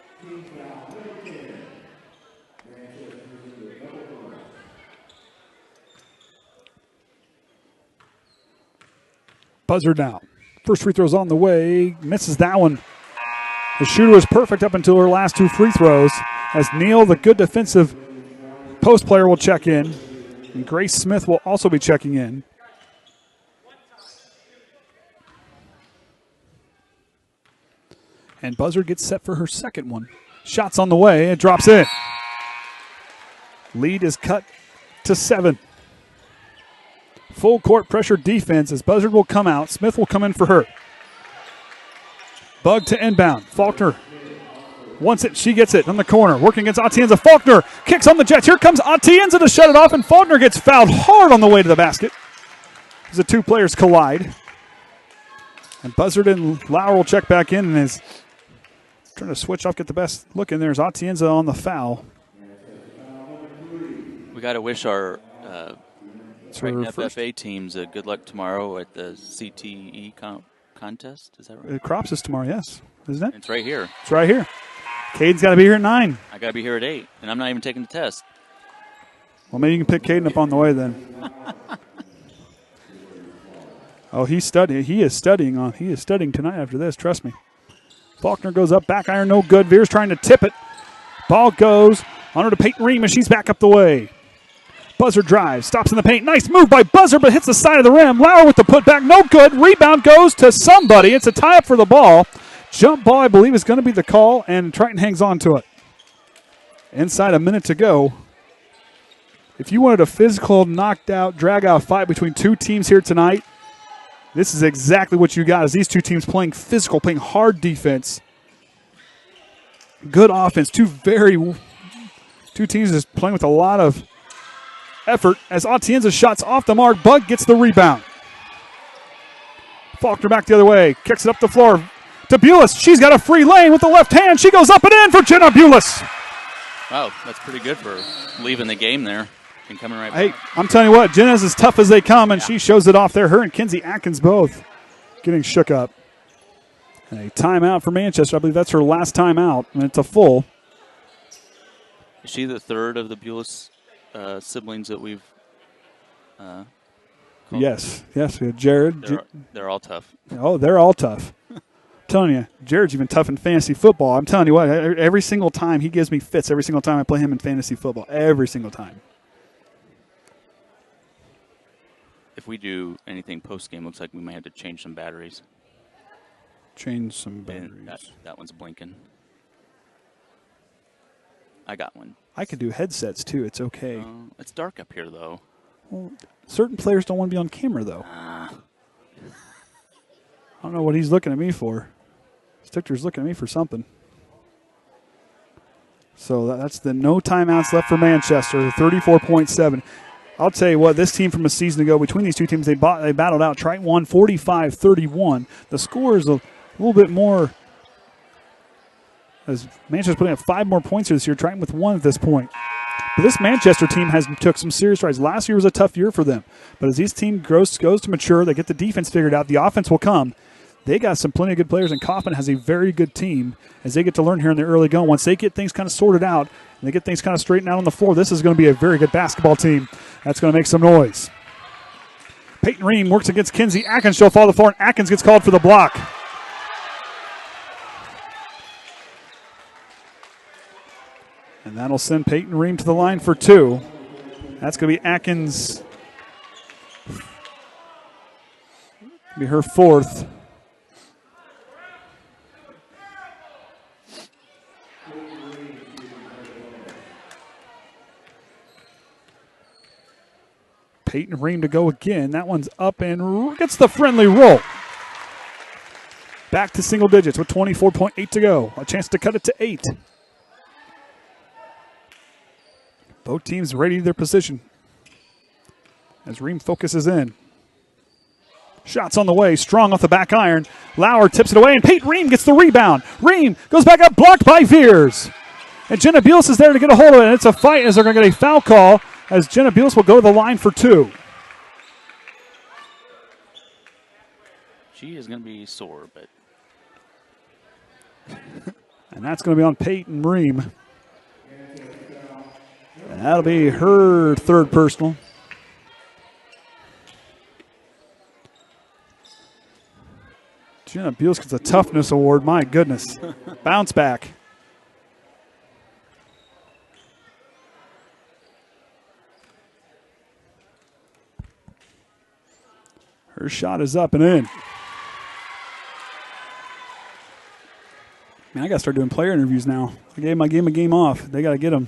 Buzzard now. First free throw's on the way. Misses that one. The shooter was perfect up until her last two free throws. As Neal, the good defensive post player, will check in. And Grace Smith will also be checking in. And Buzzard gets set for her second one. Shots on the way. It drops in. Lead is cut to 7. Full court pressure defense as Buzzard will come out. Smith will come in for her. Bug to inbound. Faulkner wants it. She gets it on the corner. Working against Atienza. Faulkner kicks on the Jets. Here comes Atienza to shut it off, and Faulkner gets fouled hard on the way to the basket as the two players collide. And Buzzard and Lauer will check back in and is trying to switch off, get the best look in. There's Atienza on the foul. We got to wish our Triton FFA teams good luck tomorrow at the CTE contest. Is that right? Crops is tomorrow, yes. Isn't it? It's right here. It's right here. Caden's got to be here at 9. I got to be here at 8, and I'm not even taking the test. Well, maybe you can pick Kaden up on the way then. Oh, he's studying. He is studying tonight after this, trust me. Faulkner goes up, back iron, no good. Veer's trying to tip it. Ball goes on her to Peyton Ream as she's back up the way. Buzzard drives, stops in the paint. Nice move by Buzzard, but hits the side of the rim. Lauer with the putback, no good. Rebound goes to somebody. It's a tie-up for the ball. Jump ball, I believe, is going to be the call, and Triton hangs on to it. Inside a minute to go. If you wanted a physical, knocked-out, drag-out fight between two teams here tonight, this is exactly what you got, as these two teams playing physical, playing hard defense. Good offense. Two teams just playing with a lot of effort as Atienza shots off the mark. Bug gets the rebound. Faulkner back the other way. Kicks it up the floor to Bulis. She's got a free lane with the left hand. She goes up and in for Jenna Bulis. Wow, that's pretty good for leaving the game there and coming right Hey, back. I'm telling you what, Jenna's as tough as they come, and she shows it off there. Her and Kinsey Atkins both getting shook up. And a timeout for Manchester. I believe that's her last timeout, and it's a full. Is she the third of the Bulis siblings that we've called? Yes. We have Jared. They're all tough. Oh, they're all tough. I'm telling you, Jared's even tough in fantasy football. I'm telling you what, every single time he gives me fits, every single time I play him in fantasy football, every single time. If we do anything post-game, looks like we might have to change some batteries. Change some batteries. That one's blinking. I got one. I could do headsets, too. It's okay. It's dark up here, though. Well, certain players don't want to be on camera, though. I don't know what he's looking at me for. Stichter's looking at me for something. So that's the no timeouts left for Manchester, 34.7. I'll tell you what, this team from a season ago, between these two teams, they battled out. Triton won 45-31. The score is a little bit more, as Manchester's putting up 5 more points here this year, Triton with 1 at this point. But this Manchester team has took some serious strides. Last year was a tough year for them. But as this team goes to mature, they get the defense figured out, the offense will come. They got some plenty of good players, and Kaufman has a very good team as they get to learn here in the early going. Once they get things kind of sorted out and they get things kind of straightened out on the floor, this is going to be a very good basketball team. That's going to make some noise. Peyton Ream works against Kinsey Atkins. She'll fall to the floor, and Atkins gets called for the block. And that'll send Peyton Ream to the line for 2. That's going to be Atkins. Be her 4th. Peyton Ream to go again. That one's up and gets the friendly roll. Back to single digits with 24.8 to go. A chance to cut it to 8. Both teams ready to their position as Ream focuses in. Shots on the way, strong off the back iron. Lauer tips it away, and Peyton Ream gets the rebound. Ream goes back up, blocked by Veers. And Jenna Beals is there to get a hold of it, and it's a fight as they're going to get a foul call as Jenna Beals will go to the line for 2. She is going to be sore, but... And that's going to be on Peyton Ream. And that'll be her 3rd personal. Jenna Beals gets a toughness award. My goodness. Bounce back. Her shot is up and in. Man, I got to start doing player interviews now. I gave my game a game off. They got to get them.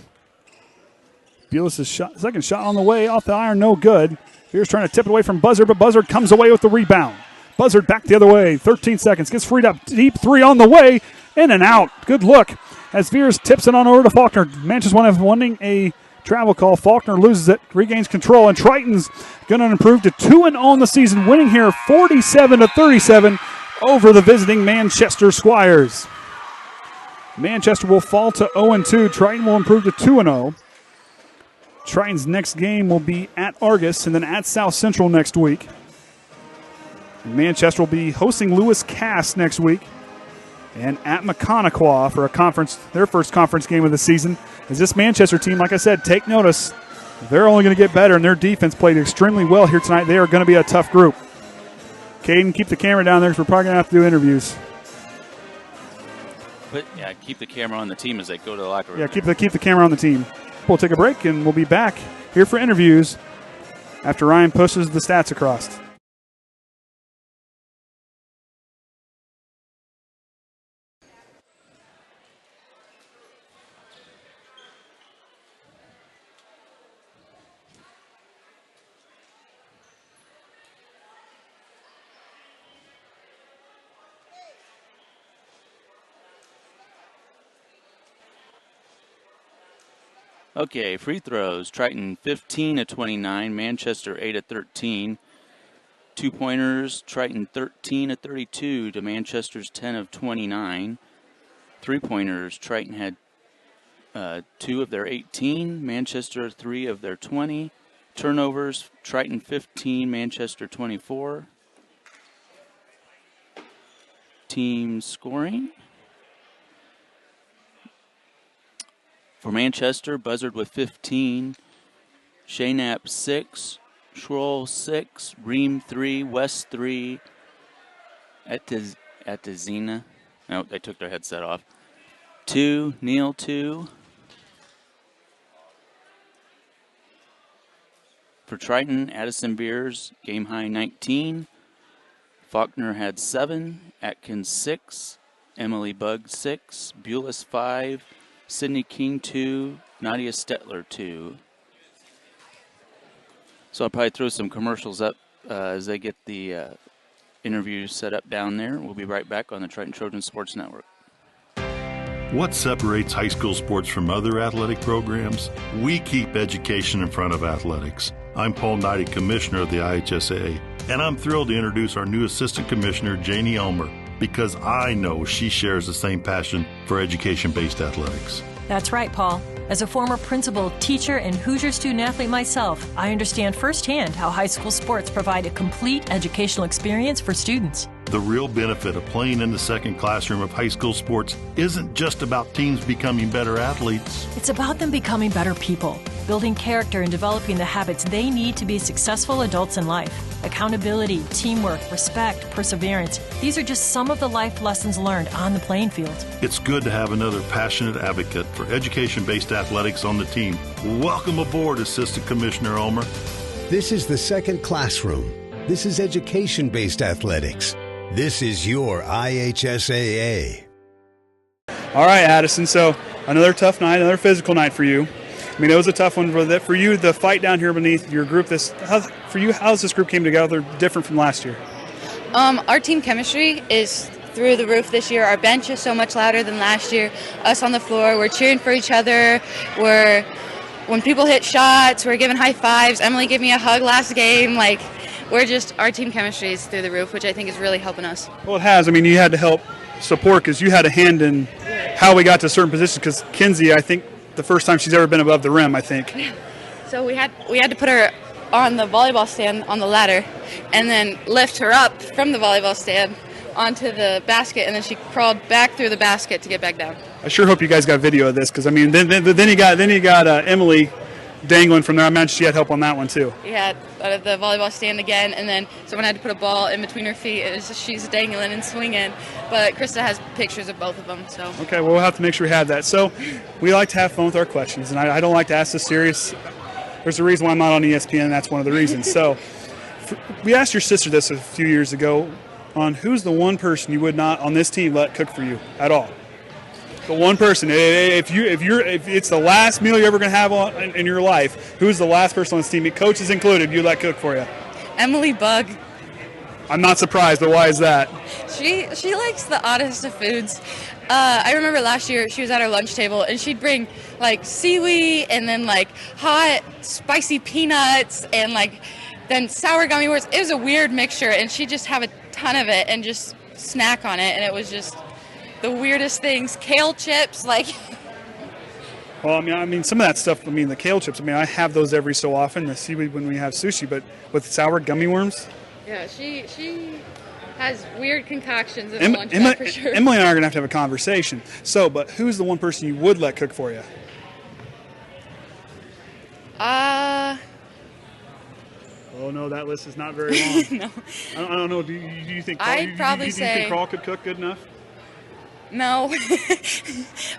Beals' second shot on the way off the iron, no good. Here's trying to tip it away from Buzzard, but Buzzard comes away with the rebound. Buzzard back the other way, 13 seconds, gets freed up, deep 3 on the way, in and out. Good look as Veers tips it on over to Faulkner. Manchester wanting a travel call. Faulkner loses it, regains control, and Triton's going to improve to 2-0 in the season, winning here 47-37 over the visiting Manchester Squires. Manchester will fall to 0-2. Triton will improve to 2-0. Triton's next game will be at Argus and then at South Central next week. And Manchester will be hosting Lewis Cass next week and at Maconaquah for their first conference game of the season. As this Manchester team, like I said, take notice, they're only going to get better, and their defense played extremely well here tonight. They are going to be a tough group. Kayden, keep the camera down there because we're probably going to have to do interviews. But yeah, keep the camera on the team as they go to the locker room. Yeah, keep the camera on the team. We'll take a break, and we'll be back here for interviews after Ryan pushes the stats across. Okay, free throws. Triton 15 of 29, Manchester 8 of 13. 2-pointers, Triton 13 of 32 to Manchester's 10 of 29. 3-pointers, Triton had 2 of their 18, Manchester 3 of their 20. Turnovers, Triton 15, Manchester 24. Team scoring. For Manchester, Buzzard with 15, Shaynap 6, Schroll 6, Ream 3, West 3, Atazina. No, they took their headset off. 2, Neil 2. For Triton, Addison Beers, game high 19. Faulkner had 7, Atkins 6, Emily Bugg 6, Bulis 5, Sydney King 2, Nadia Stetler 2. So I'll probably throw some commercials up as they get the interview set up down there. We'll be right back on the Triton Trojan Sports Network. What separates high school sports from other athletic programs? We keep education in front of athletics. I'm Paul Knighty, Commissioner of the IHSAA, and I'm thrilled to introduce our new Assistant Commissioner, Janie Elmer, because I know she shares the same passion for education-based athletics. That's right, Paul. As a former principal, teacher, and Hoosier student-athlete myself, I understand firsthand how high school sports provide a complete educational experience for students. The real benefit of playing in the second classroom of high school sports isn't just about teams becoming better athletes. It's about them becoming better people, building character and developing the habits they need to be successful adults in life. Accountability, teamwork, respect, perseverance. These are just some of the life lessons learned on the playing field. It's good to have another passionate advocate for education-based athletics on the team. Welcome aboard, Assistant Commissioner Elmer. This is the second classroom. This is education-based athletics. This is your IHSAA. All right, Addison, so another tough night, another physical night for you. I mean, it was a tough one for you, the fight down here beneath your group. How's this group came together different from last year? Our team chemistry is through the roof this year. Our bench is so much louder than last year. Us on the floor, we're cheering for each other. When people hit shots, we're giving high fives. Emily gave me a hug last game. Our team chemistry is through the roof, which I think is really helping us. Well, it has. I mean, you had to help support because you had a hand in how we got to certain positions because Kinsey, I think, the first time she's ever been above the rim, I think. So we had to put her on the volleyball stand on the ladder and then lift her up from the volleyball stand onto the basket, and then she crawled back through the basket to get back down. I sure hope you guys got video of this because, I mean, then you got Emily dangling from there. I imagine she had help on that one, too. Yeah, the volleyball stand again, and then someone had to put a ball in between her feet. She's dangling and swinging, but Krista has pictures of both of them. So okay, well, we'll have to make sure we have that. So we like to have fun with our questions, and I don't like to ask this serious. There's a reason why I'm not on ESPN, and that's one of the reasons. So we asked your sister this a few years ago on who's the one person you would not on this team let cook for you at all. The one person, if it's the last meal you're ever going to have in your life, who's the last person on this team, coaches included, you let cook for you? Emily Bugg. I'm not surprised, but why is that? She likes the oddest of foods. I remember last year she was at our lunch table and she'd bring seaweed and then hot spicy peanuts and then sour gummy worms. It was a weird mixture and she'd just have a ton of it and just snack on it, and it was just the weirdest things. Kale chips, Well, I mean, some of that stuff. I mean, the kale chips. I mean, I have those every so often. The seaweed when we have sushi, but with sour gummy worms. Yeah, she has weird concoctions in the lunch bag for sure. Emily and I are gonna have to have a conversation. So, but who's the one person you would let cook for you? Oh no, that list is not very long. No. I don't know. Do you think? I'd probably say. Do you think Carl could cook good enough? No,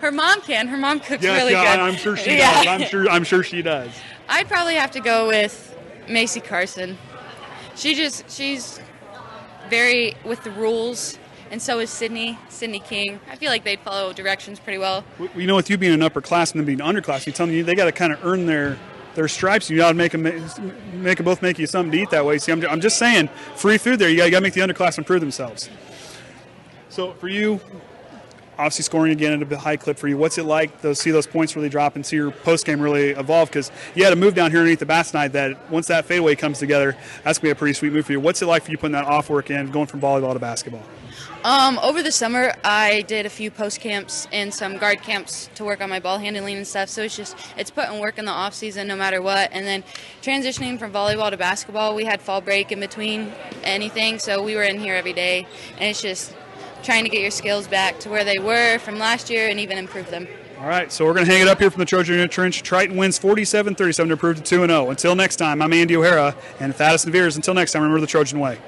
her mom can. Her mom cooks yes, really good. I'm sure she does. I'm sure she does. I'd probably have to go with Macy Carson. She's very with the rules, and so is Sydney King. I feel like they'd follow directions pretty well. You know, with you being an upperclassman and being underclass, you're telling me they got to kind of earn their stripes. You got to make them both make you something to eat that way. See, I'm just saying, free food there. You got to make the underclassmen prove themselves. So for you, obviously scoring again at a high clip for you. What's it like to see those points really drop and see your post game really evolve? Because you had a move down here underneath the basket tonight that once that fadeaway comes together, that's going to be a pretty sweet move for you. What's it like for you putting that off work in, going from volleyball to basketball? Over the summer, I did a few post camps and some guard camps to work on my ball handling and stuff. So it's putting work in the off season no matter what. And then transitioning from volleyball to basketball, we had fall break in between anything. So we were in here every day. And it's just trying to get your skills back to where they were from last year and even improve them. All right, so we're going to hang it up here from the Trojan Trench. Triton wins 47-37 to improve to 2-0. Until next time, I'm Andy O'Hara and Thaddeus Naviers. Until next time, remember the Trojan way.